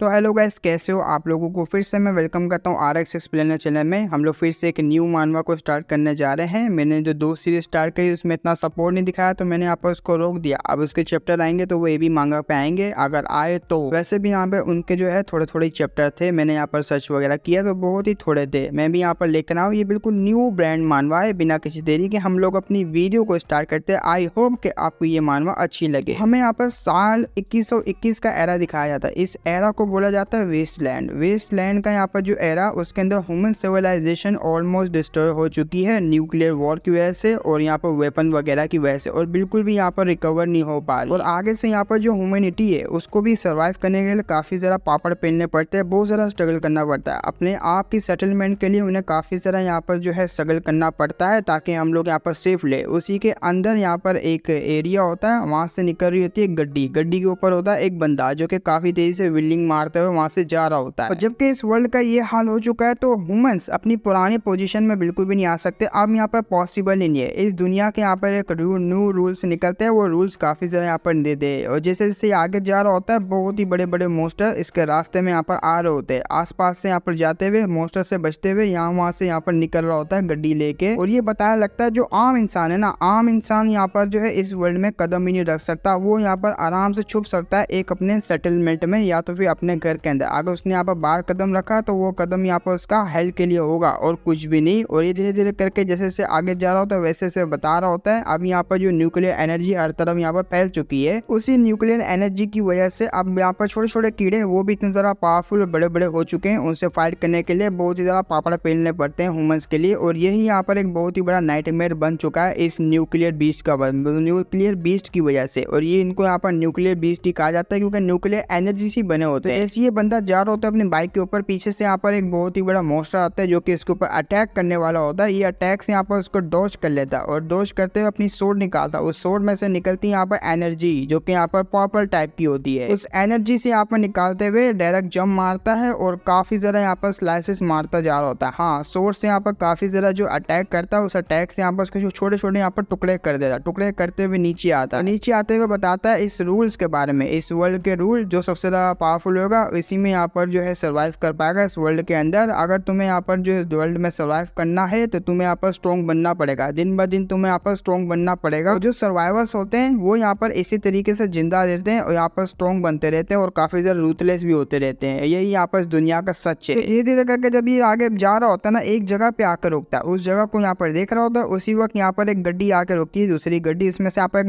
तो hello guys, कैसे हो आप लोगों को फिर से मैं वेलकम करता हूँ RX एक्सप्लेनर चैनल में। हम लोग फिर से एक न्यू मानवा को स्टार्ट करने जा रहे हैं। मैंने जो 2 सीरीज स्टार्ट करी उसमें इतना सपोर्ट नहीं दिखाया तो मैंने यहाँ पर उसको रोक दिया। अब उसके चैप्टर आएंगे तो वो ये भी मांगा पे आएंगे अगर आए तो। वैसे भी यहाँ पे उनके जो है थोड़े थोड़े चैप्टर थे, मैंने यहाँ पर सर्च वगैरह किया तो बहुत ही थोड़े थे। मैं भी यहाँ पर लेकर आऊँ, ये बिल्कुल न्यू ब्रांड मानवा है। बिना किसी देरी के हम लोग अपनी वीडियो को स्टार्ट करते हैं। आई होप कि आपको ये मानवा अच्छी लगे। हमें यहाँ पर साल 2121 का एरा दिखाया जाता है। इस एरा को बोला जाता है वेस्टलैंड का यहाँ पर जो एरा, उसके अंदर ह्यूमन सिविलाइजेशन ऑलमोस्ट डिस्ट्रॉय हो चुकी है न्यूक्लियर वॉर की वजह से और यहाँ पर वेपन वगैरह की वजह से, और बिल्कुल भी यहाँ पर रिकवर नहीं हो पा रही। और आगे से यहाँ पर जो ह्यूमैनिटी है उसको भी सर्वाइव करने के लिए काफी ज़रा पापड़ पहनने पड़ते हैं, बहुत ज़्यादा स्ट्रगल करना पड़ता है। अपने आप की सेटलमेंट के लिए उन्हें काफी ज़रा यहाँ पर जो है स्ट्रगल करना पड़ता है ताकि हम लोग यहाँ पर सेफ ले। उसी के अंदर यहाँ पर एक एरिया होता है, वहाँ से निकल रही होती है गड्डी के ऊपर होता है एक बंदा जो कि काफी तेजी से विल्डिंग मारते हुए वहाँ से जा रहा होता है। और जबकि इस वर्ल्ड का ये हाल हो चुका है तो ह्यूमंस अपनी पुरानी पोजीशन में बिल्कुल भी नहीं आ सकते। अब यहाँ पर पॉसिबल ही नहीं है। इस दुनिया के यहाँ पर एक न्यू रूल्स निकलते हैं, वो रूल्स काफी ज्यादा यहाँ पर दे दे। और जैसे जैसे आगे जा रहा होता है बहुत ही बड़े बड़े मोस्टर इसके रास्ते में यहाँ पर आ रहे होते हैं। आसपास से यहाँ पर जाते हुए मोस्टर से बचते हुए यहाँ वहाँ से यहाँ पर निकल रहा होता है गड्डी लेके। और ये बताया लगता है जो आम इंसान है ना, आम इंसान यहाँ पर जो है इस वर्ल्ड में कदम ही नहीं रख सकता। वो यहाँ पर आराम से छुप सकता है एक अपने सेटलमेंट में या तो फिर अपने घर के अंदर। अगर उसने यहाँ पर बाहर कदम रखा तो वो कदम यहाँ पर उसका हेल्प के लिए होगा और कुछ भी नहीं। और ये धीरे धीरे करके जैसे जैसे आगे जा रहा होता है वैसे से बता रहा होता है। अब यहाँ पर जो न्यूक्लियर एनर्जी हर तरफ यहाँ पर फैल चुकी है, उसी न्यूक्लियर एनर्जी की वजह से अब यहाँ पर छोटे छोटे कीड़े वो भी इतने ज्यादा पावरफुल बड़े बड़े हो चुके हैं। उनसे फाइट करने के लिए बहुत ही ज्यादा पापड़ पेलने पड़ते हैं ह्यूमंस के लिए। और यही यहाँ पर एक बहुत ही बड़ा नाइटमेयर बन चुका है इस न्यूक्लियर बीस्ट की वजह से। और ये इनको यहाँ पर न्यूक्लियर बीस्ट ही कहा जाता है क्योंकि न्यूक्लियर एनर्जी से बने होते हैं। ऐसे ये बंदा जा रहा होता है अपनी बाइक के ऊपर, पीछे से यहाँ पर एक बहुत ही बड़ा मॉन्स्टर आता है जो कि इसके ऊपर अटैक करने वाला होता है। ये अटैक से यहाँ पर उसको डॉज कर लेता है और डॉज करते हुए अपनी सोर्ड निकालता है। उस सोर्ड में से निकलती है यहाँ पर एनर्जी जो कि यहाँ पर पर्पल टाइप की होती है। उस एनर्जी से यहाँ पर निकालते हुए डायरेक्ट जंप मारता है और काफी ज्यादा यहाँ पर स्लाइसेस मारता जा रहा होता है। हाँ, सोर्ड से यहाँ पर काफी ज्यादा जो अटैक करता है उस अटैक से यहाँ पर उसके छोटे छोटे यहाँ पर टुकड़े कर देता है। टुकड़े करते हुए नीचे आता है। नीचे आते हुए बताता है इस रूल्स के बारे में, इस वर्ल्ड के रूल जो सबसे ज्यादा पावरफुल होगा इसी में यहाँ पर जो है सर्वाइव कर पाएगा इस वर्ल्ड के अंदर। अगर तुम्हें यहाँ पर जो वर्ल्ड में सर्वाइव करना है तो तुम्हें यहाँ पर स्ट्रॉन्ग बनना पड़ेगा। दिन ब दिन तुम्हें यहाँ पर स्ट्रॉन्ग बनना पड़ेगा। जो सर्वाइवर्स होते हैं वो यहाँ पर इसी तरीके से जिंदा रहते हैं और यहाँ पर स्ट्रॉन्ग बनते रहते हैं और काफी ज्यादा रूथलेस भी होते रहते हैं। यही यहाँ पर दुनिया का सच है। धीरे धीरे करके जब ये आगे जा रहा होता है ना, एक जगह पे आकर रुकता है। उस जगह को यहाँ पर देख रहा होता है, उसी वक्त यहाँ पर एक गड्डी आके रुकती है, दूसरी गड्डी। इसमें से यहाँ पर एक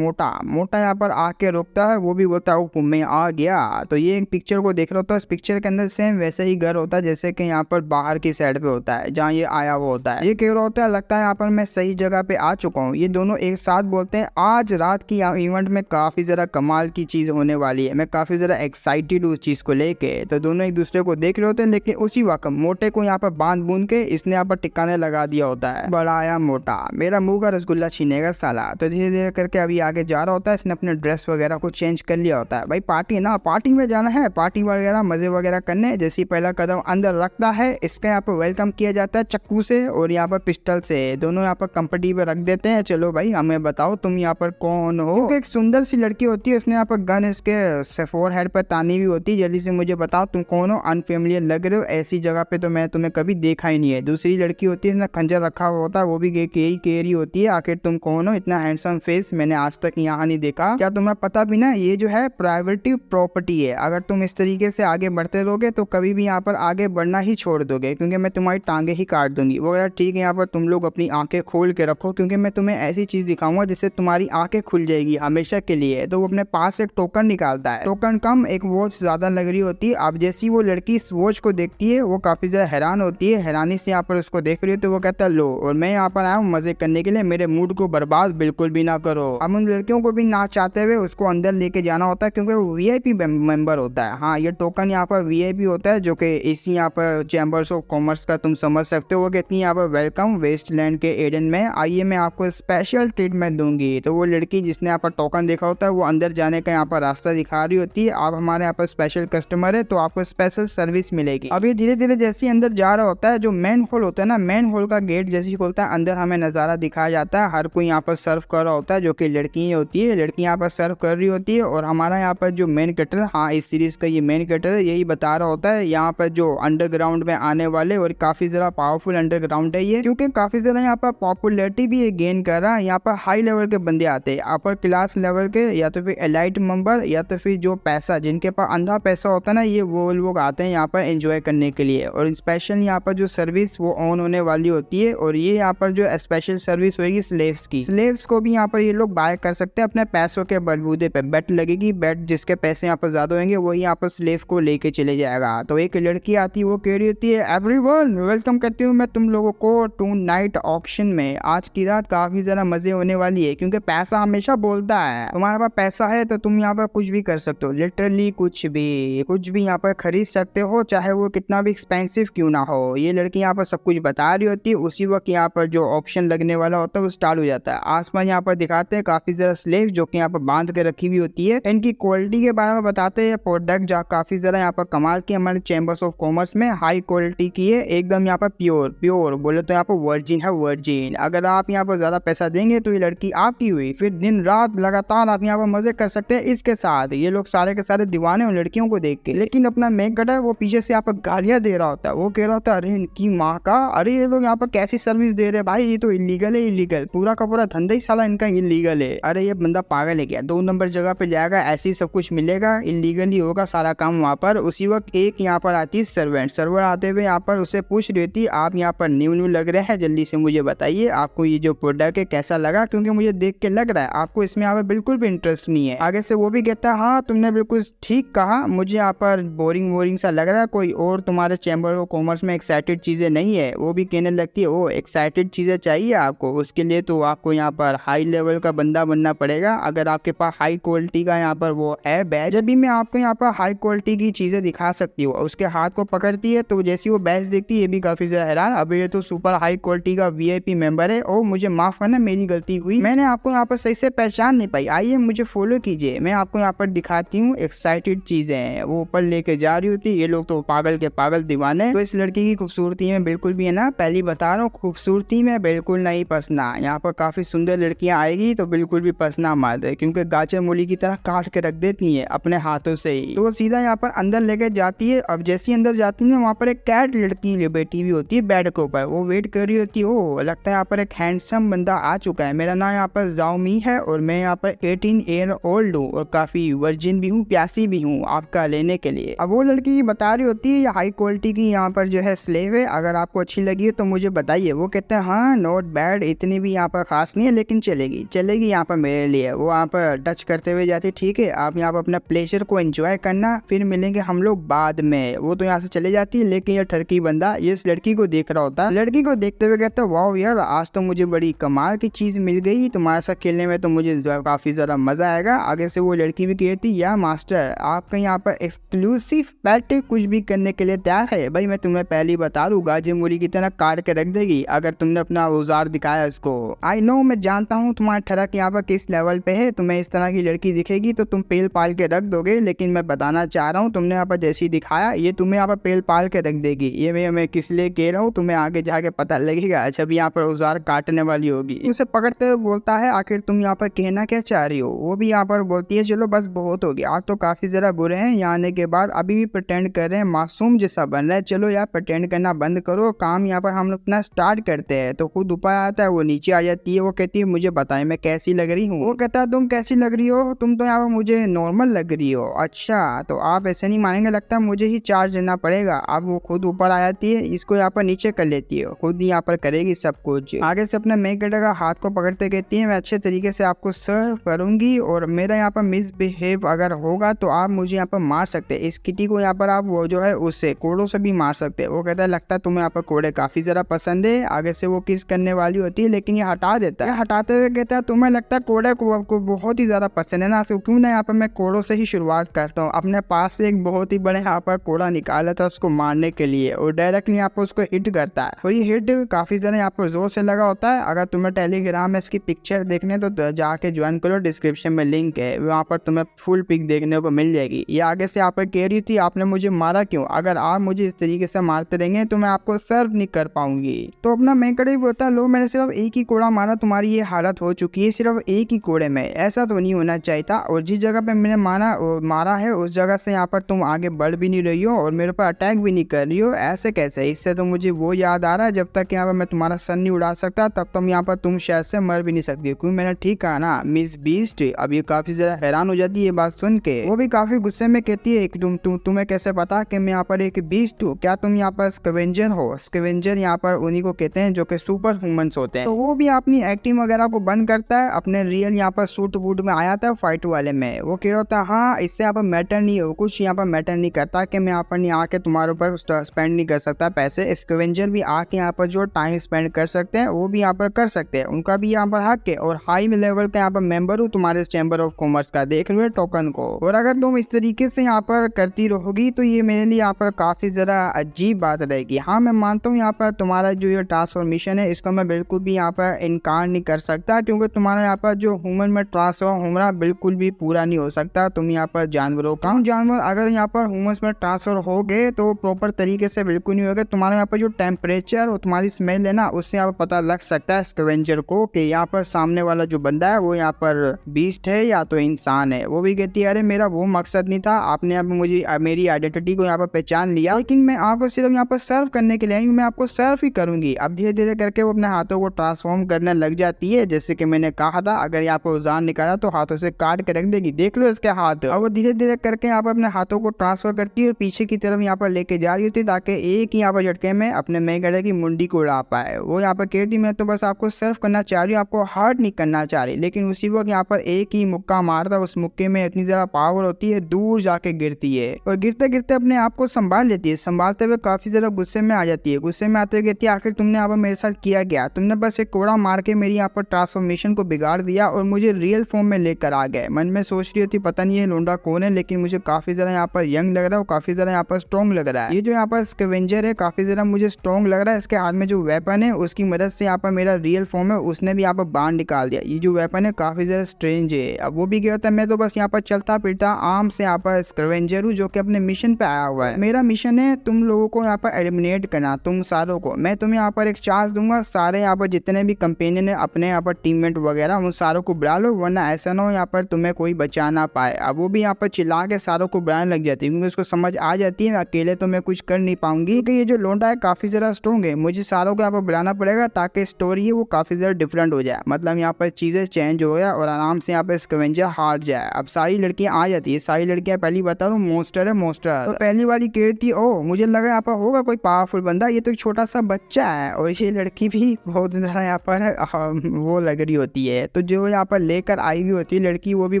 मोटा यहाँ पर आके रुकता है। वो भी बोलता है मैं आ गया। तो ये एक पिक्चर को देख रहा होता है, इस पिक्चर के अंदर सेम वैसे ही घर होता है जैसे कि यहाँ पर बाहर की साइड पे होता है जहाँ ये आया हुआ होता है। ये कह रहा होता है लगता है यहाँ पर मैं सही जगह पे आ चुका हूँ। ये दोनों एक साथ बोलते हैं आज रात की इवेंट में काफी जरा कमाल की चीज होने वाली है, मैं काफी जरा एक्साइटेड हूँ उस चीज को लेके। तो दोनों एक दूसरे को देख रहे होते हैं, लेकिन उसी वक्त मोटे को यहाँ पर बांध बूंद के इसने यहाँ पर टिकाने लगा दिया होता है। बड़ा आया मोटा, मेरा मुंह का रसगुल्ला छीनेगा साला। तो धीरे धीरे करके अभी आगे जा रहा होता है। इसने अपने ड्रेस वगैरह को चेंज कर लिया होता है। भाई पार्टी ना, पार्टी में जाना है, पार्टी वगैरह मजे वगैरह करने। जैसे ही पहला कदम अंदर रखता है इसका यहाँ पर वेलकम किया जाता है चक्कू से और यहाँ पर पिस्टल से। दोनों यहाँ पर कंपटी पे रख देते हैं। चलो भाई हमें बताओ तुम यहाँ पर कौन हो। एक सुंदर सी लड़की होती है, उसने यहाँ पर गन इसके फोर हेड पर तानी हुई होती है। जल्दी से मुझे बताओ तुम कौन हो, अनफेमिलियर लग रहे हो, ऐसी जगह पे तो मैं तुम्हें कभी देखा ही नहीं है। दूसरी लड़की होती है, इसने खंजर रखा हुआ होता है, वो भी यही कह रही होती है आखिर तुम कौन हो, इतना हैंडसम फेस मैंने आज तक यहाँ नहीं देखा। क्या तुम्हें पता भी ना ये जो है प्राइवेट प्रॉपर्टी है, अगर तुम इस तरीके से आगे बढ़ते रहोगे तो कभी भी यहाँ पर आगे बढ़ना ही छोड़ दोगे क्योंकि मैं तुम्हारी टांगे ही काट दूंगी। वो यार ठीक है, यहाँ पर तुम लोग अपनी आंखें खोल के रखो क्योंकि मैं तुम्हें ऐसी चीज दिखाऊंगा जिससे तुम्हारी आंखें खुल जाएगी हमेशा के लिए। तो वो अपने पास एक टोकन निकालता है, टोकन कम एक वॉच ज्यादा लग रही होती है। अब जैसी वो लड़की इस वॉच को देखती है वो काफी ज्यादा हैरान होती है, हैरानी से यहाँ पर उसको देख रही है। तो वो कहता है लो, और मैं यहाँ पर आया हूँ मजे करने के लिए, मेरे मूड को बर्बाद बिल्कुल भी ना करो। अब उन लड़कियों को भी ना चाहते हुए उसको अंदर लेके जाना होता है क्योंकि वो VIP मेंबर होता है। हाँ, ये टोकन यहाँ पर VIP होता है जो कि इसी यहाँ पर चैम्बर्स ऑफ कॉमर्स का तुम समझ सकते हो। कहती है यहाँ पर वेलकम वेस्टलैंड के एडन में, आइए मैं आपको स्पेशल ट्रीटमेंट दूंगी। तो वो लड़की जिसने यहाँ पर टोकन देखा होता है वो अंदर जाने का यहाँ पर रास्ता दिखा रही होती है। आप हमारे यहाँ पर स्पेशल कस्टमर है तो आपको स्पेशल सर्विस मिलेगी। अब ये धीरे धीरे जैसे अंदर जा रहा होता है, जो मेन हॉल होता है ना, मेन हॉल का गेट जैसे खोलता है अंदर हमें नजारा दिखाया जाता है। हर कोई यहाँ पर सर्व कर रहा होता है जो कि लड़की होती है, लड़की यहाँ पर सर्व कर रही होती है। और हमारा यहाँ पर जो मेन कैरेक्टर, हाँ इस सीरीज का ये मेन कैरेक्टर यही बता रहा होता है यहाँ पर जो अंडरग्राउंड में आने वाले और काफी ज्यादा पावरफुल अंडरग्राउंड है ये, क्योंकि काफी ज्यादा यहाँ पर पॉपुलैरिटी भी गेन कर रहा है। यहाँ पर हाई लेवल के बंदे आते हैं, अपर क्लास लेवल के या तो फिर एलाइट मेंबर या तो फिर जो पैसा जिनके पास अंधा पैसा होता है ना, ये वो लोग आते हैं यहाँ पर एंजॉय करने के लिए। और स्पेशल यहाँ पर जो सर्विस वो ऑन होने वाली होती है, और ये यहाँ पर जो स्पेशल सर्विस होगी स्लेव्स की, स्लेव्स को भी यहाँ पर ये लोग बाय कर सकते हैं अपने पैसों के बलबूते पे। बेट लगेगी, बेट जिसके पैसे यहाँ पर ज्यादा होंगे वही यहाँ पर स्लेव को लेके चले जाएगा। तो एक लड़की आती है, वो कह रही होती है एवरीवन वेलकम करती हूँ मैं तुम लोगों को टू नाइट ऑक्शन में। आज की रात काफी ज्यादा मजे होने वाली है, क्योंकि पैसा हमेशा बोलता है। तुम्हारे पास पैसा है तो तुम यहाँ पर कुछ भी कर सकते हो, लिटरली कुछ भी यहाँ पर खरीद सकते हो, चाहे वो कितना भी एक्सपेंसिव क्यों ना हो। ये लड़की यहाँ पर सब कुछ बता रही होती है, उसी वक्त यहाँ पर जो ऑप्शन लगने वाला होता है वो स्टार्ट हो जाता है। आसमान यहाँ पर दिखाते हैं काफी ज्यादा स्लेव जो कि यहाँ पर बांध के रखी हुई होती है। इनकी क्वालिटी के बारे में बताते हैं, प्रोडक्ट जो काफी ज्यादा यहाँ पर कमाल की हमारे चैम्बर्स ऑफ कॉमर्स में हाई क्वालिटी की है, एकदम यहाँ पर प्योर बोले तो यहाँ पर वर्जिन है, वर्जिन। अगर आप यहाँ पर ज्यादा पैसा देंगे तो ये लड़की आपकी हुई, फिर दिन रात लगातार आप यहाँ पर मजे कर सकते हैं इसके साथ। ये लोग सारे के सारे दीवाने उन लड़कियों को देख के, लेकिन अपना मेक कटर वो पीछे से यहाँ पर गालियां दे रहा होता है। वो कह रहा होता है अरे इनकी माँ का, अरे ये लोग यहाँ पर कैसी सर्विस दे रहे हैं भाई, ये तो इलीगल है, इलीगल पूरा का पूरा धंधा ही साला इनका इलीगल है। अरे ये बंदा पागल है क्या, 2 नंबर जगह पे जाएगा, ऐसे ही सब कुछ मिलेगा, इलीगल ही होगा सारा काम वहाँ पर। उसी वक्त एक यहाँ पर आती है सर्वर आते हुए यहाँ पर उसे पूछ रही थी आप यहाँ पर न्यू लग रहे हैं, जल्दी से मुझे बताइए आपको ये जो प्रोडक्ट है कैसा लगा, क्योंकि मुझे देख के लग रहा है आपको इसमें यहाँ पर बिल्कुल भी इंटरेस्ट नहीं है। आगे से वो भी कहता है हाँ तुमने बिल्कुल ठीक कहा, मुझे यहाँ पर बोरिंग सा लग रहा है, कोई और तुम्हारे चैम्बर ऑफ कॉमर्स में एक्साइटेड चीजें नहीं है। वो भी कहने लगती है ओ एक्साइटेड चीजें चाहिए आपको, उसके लिए तो आपको यहाँ पर हाई लेवल का बंदा बनना पड़ेगा। अगर आपके पास हाई क्वालिटी का यहाँ पर वो है बैच, जब भी मैं आपको यहाँ पर हाई क्वालिटी की चीजें दिखा सकती हूँ। उसके हाथ को पकड़ती है तो जैसी वो बैच देखती है ये भी काफी ज्यादा हैरान, अब ये तो सुपर हाई क्वालिटी का VIP मेंबर है। ओ मुझे माफ करना, मेरी गलती हुई, मैंने आपको यहाँ पर सही से पहचान नहीं पाई, आइए मुझे फॉलो कीजिए, मैं आपको यहाँ पर दिखाती हूँ एक्साइटेड चीजें। वो ऊपर लेके जा रही होती, ये लोग तो पागल के पागल दीवाने। तो इस लड़की की खूबसूरती में बिल्कुल भी है ना, पहली बता रहा हूँ खूबसूरती में बिल्कुल नहीं पसना। यहाँ पर काफी सुंदर लड़कियां आएगी तो बिल्कुल भी पसना मत, क्योंकि गाजर मूली की तरह काट के रख देती है अपने हाथों से ही। तो वो सीधा यहाँ पर अंदर लेके जाती है। अब जैसी अंदर जाती है वहाँ पर एक कैट लड़की बैठी हुई होती है बेड के ऊपर, वो वेट कर रही होती है। ओ लगता है यहाँ पर एक हैंडसम बंदा आ चुका है, मेरा नाम यहाँ पर जाओमी है और मैं यहाँ पर 18 ईयर ओल्ड हूँ और काफी वर्जिन भी हूँ, प्यासी भी हूँ आपका लेने के लिए। अब वो लड़की बता रही होती है ये हाई क्वालिटी की यहाँ पर जो है स्लेव है, अगर आपको अच्छी लगी है तो मुझे बताइए। वो कहते हैं हाँ नॉट बैड, इतनी भी यहाँ पर खास नहीं है लेकिन चलेगी यहाँ पर मेरे लिए। वो यहाँ पर टच करते हुए जाती है, ठीक है आप यहाँ पर अपना प्लेजर को एंजॉय करना, फिर मिलेंगे हम लोग बाद में। वो तो यहाँ से चले जाती है, लेकिन ये ठरकी बंदा ये इस लड़की को देख रहा होता है। लड़की को देखते हुए कहता है वाओ यार आज तो मुझे बड़ी कमाल की चीज मिल गई, तुम्हारे साथ खेलने में तो मुझे काफी ज्यादा मजा आएगा। आगे से वो लड़की भी कहती या मास्टर आपका यहाँ पर एक्सक्लूसिव पेट कुछ भी करने के लिए तैयार है। भाई मैं तुम्हें पहले बता दूं गाजर मूली की तरह काट के रख देगी अगर तुमने अपना औजार दिखाया इसको। आई नो मैं जानता हूँ तुम्हारा ठरक यहाँ पर किस लेवल पे है, तुम्हें इस तरह की लड़की दिखेगी तो तुम पेल पाल के रख दोगे, लेकिन मैं बताना चाह रहा हूँ तुमने यहाँ पर जैसी दिखाया ये तुम्हें यहाँ पर पेल पाल के रख देगी। ये मैं किस लिए कह रहा हूँ तुम्हें आगे जाके पता लगेगा जब यहाँ पर औजार काटने वाली होगी। उसे पकड़ते हुए बोलता है आखिर तुम यहाँ पर कहना क्या चाह रही हो। वो भी यहाँ पर बोलती है चलो बस बहुत हो गया, आप तो काफी जरा बुरे हैं, यहाँ आने के बाद अभी भी प्रिटेंड कर रहे हैं मासूम जैसा बन रहा है, चलो यार प्रिटेंड करना बंद करो, काम यहाँ पर हम अपना स्टार्ट करते हैं। तो खुद ऊपर आता है, वो नीचे आ जाती है, वो कहती है मुझे बताएं मैं कैसी लग रही हूँ। वो कहता है तुम कैसी लग रही हो, तुम तो यहाँ पर मुझे नॉर्मल लग रही हो। अच्छा तो आप ऐसे नहीं मानेंगे, लगता है मुझे ही चार्ज देना पड़ेगा। अब वो खुद ऊपर आ जाती है, इसको यहाँ पर नीचे कर लेती है, खुद यहाँ पर करेगी सब कुछ। आगे से अपने मेक का हाथ को पकड़ते कहती है मैं अच्छे तरीके से आपको सर्व करूंगी और मेरा यहाँ पर मिसबिहेव अगर होगा तो आप मुझे यहाँ पर मार सकते हैं। इस किटी को यहाँ पर आप वो जो है उससे कोड़ों से भी मार सकते हैं। वो कहता है लगता है तुम्हें यहाँ पर कोड़े काफी जरा पसंद है। आगे से वो किस करने वाली होती है लेकिन ये हटा देता है, हटाते हुए कहता है तुम्हें लगता है कोड़े को आपको बहुत ही ज्यादा पसंद है ना, तो क्यों ना यहाँ पर मैं कोड़ों से ही शुरुआत करता हूँ। अपने पास से एक बहुत ही बड़े यहाँ पर कोड़ा निकाला था उसको मारने के लिए और डायरेक्टली यहाँ पर उसको हिट करता है और ये हिट काफी ज्यादा यहाँ पर जोर से लगा होता है। अगर तुम्हें टेलीग्राम में इसकी पिक्चर देखने तो जाके ज्वाइन करो, डिस्क्रिप्शन में लिंक है, वहाँ पर तुम्हें फुल पिक देखने को मिल जाएगी। ये आगे से यहाँ पर कह रही थी आपने मुझे मारा क्यों, अगर आप मुझे इस तरीके से मारते रहेंगे तो मैं आपको सर्व नहीं कर पाऊंगी। तो अपना मैं कड़ी बोलता लो मैंने सिर्फ एक ही कोड़ा मारा, तुम्हारी ये हालत हो चुकी है सिर्फ एक ही कोड़े में, ऐसा तो नहीं होना चाहिए था। और जिस जगह पे मैंने मारा है उस जगह जगह से यहाँ पर तुम आगे बढ़ भी नहीं रही हो और मेरे पर अटैक भी नहीं कर रही हो, ऐसे कैसे? इससे तो मुझे वो याद आ रहा है, जब तक यहाँ पर मैं तुम्हारा सर नहीं उड़ा सकता तब तक यहाँ पर तुम शायद से मर भी नहीं सकती, क्योंकि मैंने ठीक कहा ना मिस बीस्ट। अब ये काफी ज्यादा हैरान हो जाती है बात सुन के, वो भी काफी गुस्से में कहती है कि तुम्हें कैसे पता कि मैं यहाँ पर एक बीस्ट हूँ? क्या तुम यहाँ पर स्कैवेंजर हो? स्कैवेंजर यहाँ पर उन्हीं को कहते हैं जो कि सुपर ह्यूमंस होते हैं। तो वो भी अपनी एक्टिंग वगैरह को बंद करता है, अपने रियल यहाँ पर सूट वूट में आया था फाइट वाले में। वो कह रहा था हाँ इससे यहाँ पर मैटर नहीं हो, कुछ यहाँ पर मैटर नहीं करता कि मैं यहाँ पर नहीं आके तुम्हारे ऊपर स्पेंड नहीं कर सकता पैसे। स्कैवेंजर भी आके यहाँ पर जो टाइम स्पेंड कर सकते हैं वो भी यहाँ पर कर सकते हैं, उनका भी यहाँ पर हक है। और हाई लेवल का यहाँ पर मेंबर हूँ तुम्हारे चैम्बर ऑफ कॉमर्स का, देख लो टोकन को। और अगर तुम इस तरीके से यहाँ पर करती रहोगी तो ये मेरे लिए यहाँ पर काफी जरा अजीब बात रहेगी। हाँ मैं मानता हूँ यहाँ पर तुम्हारा जो ये ट्रांसफॉर्मेशन है इसको मैं बिल्कुल भी यहाँ पर इनकार नहीं कर सकता, क्योंकि तुम्हारा यहाँ पर जो ह्यूमन में ट्रांसफॉर्म होना बिल्कुल भी पूरा नहीं हो सकता। तुम यहाँ पर जानवरों का जानवर अगर यहाँ पर ह्यूमंस में ट्रांसफर हो गए तो प्रॉपर तरीके से बिल्कुल नहीं होगा। तुम्हारे यहाँ पर जो टेम्परेचर और तुम्हारी स्मेल है ना, उससे यहाँ पर पता लग सकता है स्कैवेंजर को कि यहाँ पर सामने वाला जो बंदा है वो यहाँ पर बीस्ट है या तो इंसान है। वो भी कहती है अरे मेरा वो मकसद नहीं था, आपने अब मुझे मेरी आइडेंटिटी को यहाँ पर पहचान लिया, लेकिन मैं आपको सिर्फ यहाँ पर सर्व करने के लिए आई हूँ, मैं आपको सर्व ही करूंगी। अब धीरे धीरे करके वो अपने हाथों को ट्रांसफॉर्म करने लग जाती है, जैसे कि मैंने कहा था अगर यहाँ पर उजान निकाला तो हाथों से काट के रख देगी, देख लो इसके हाथ। और वो धीरे धीरे करके यहाँ पर अपने हाथों को ट्रांसफर करती है और पीछे की तरफ यहाँ पर लेके जा रही होती है ताकि एक यहाँ पर झटके में अपने मेगड़े की मुंडी को उड़ा पाए। वो यहाँ पर कहती मैं तो बस आपको सर्व करना चाह रही हूँ, आपको हर्ट नहीं करना चाह रही। लेकिन उसी वक्त यहाँ पर एक ही मुक्का मारता, उस मुक्के में इतनी ज्यादा पावर होती है दूर जाके गिरती है और गिरते गिरते अपने आप को संभाल लेती है। संभालते हुए काफी ज्यादा गुस्से में आ जाती है। गुस्से में आते हुए कहती है आखिर तुमने यहाँ पर मेरे साथ किया गया? तुमने बस एक कोड़ा मार के मेरी यहाँ पर ट्रांसफॉर्मेशन को बिगाड़ दिया और मुझे रियल फॉर्म में लेकर आ गए। मन में सोच रही होती पता नहीं है लोंडा कौन है, लेकिन मुझे काफी ज्यादा यहाँ पर यंग लग रहा है और काफी ज्यादा यहाँ पर स्ट्रॉन्ग लग रहा है। ये जो यहाँ पर स्कैवेंजर है काफी ज्यादा मुझे स्ट्रॉन्ग लग रहा है। इसके हाथ में जो वेपन है उसकी मदद से यहाँ पर मेरा रियल फॉर्म है उसने भी यहाँ पर बांध निकाल दिया। ये जो वेपन है काफी ज्यादा स्ट्रेंज है। अब वो भी क्या होता है मैं तो बस यहाँ पर चलता फिरता आम से यहाँ पर स्कैवेंजर हूँ जो कि अपने मिशन पे आया हुआ है। मेरा मिशन है तुम लोगों को यहाँ पर एलिमिनेट करना, तुम सारों को। मैं तुम्हें यहाँ पर एक चांस दूंगा, सारे यहाँ पर जितने भी कंपेनियन है अपने यहाँ पर टीममेट वगैरह उन सारों को बुला लो, वरना ऐसा ना हो यहाँ पर तुम्हें कोई बचा ना पाए। अब वो भी यहाँ पर चिल्ला के सारों को बुलाने लग जाती है क्योंकि उसको समझ आ जाती है अकेले तो मैं कुछ कर नहीं पाऊंगी, क्योंकि ये जो लोंडा है काफी ज्यादा स्ट्रॉन्ग है। मुझे सारों को यहाँ पर बुलाना पड़ेगा ताकि स्टोरी है वो काफी ज्यादा डिफरेंट हो जाए, मतलब यहाँ पर चीजें चेंज हो जाए और आराम से यहाँ पर स्कैवेंजर हार जाए। अब सारी लड़कियां आ जाती है, सारी लड़कियां पहली बता रहा हूँ मोस्टर है मोस्टर। तो पहली वाली कहती है ओ मुझे लगा यहाँ पर होगा कोई पावरफुल बंदा, ये तो एक छोटा सा बच्चा है। और ये लड़की भी बहुत ज्यादा यहाँ पर वो लग रही होती है। तो जो यहाँ पर लेकर आई हुई होती है लड़की वो भी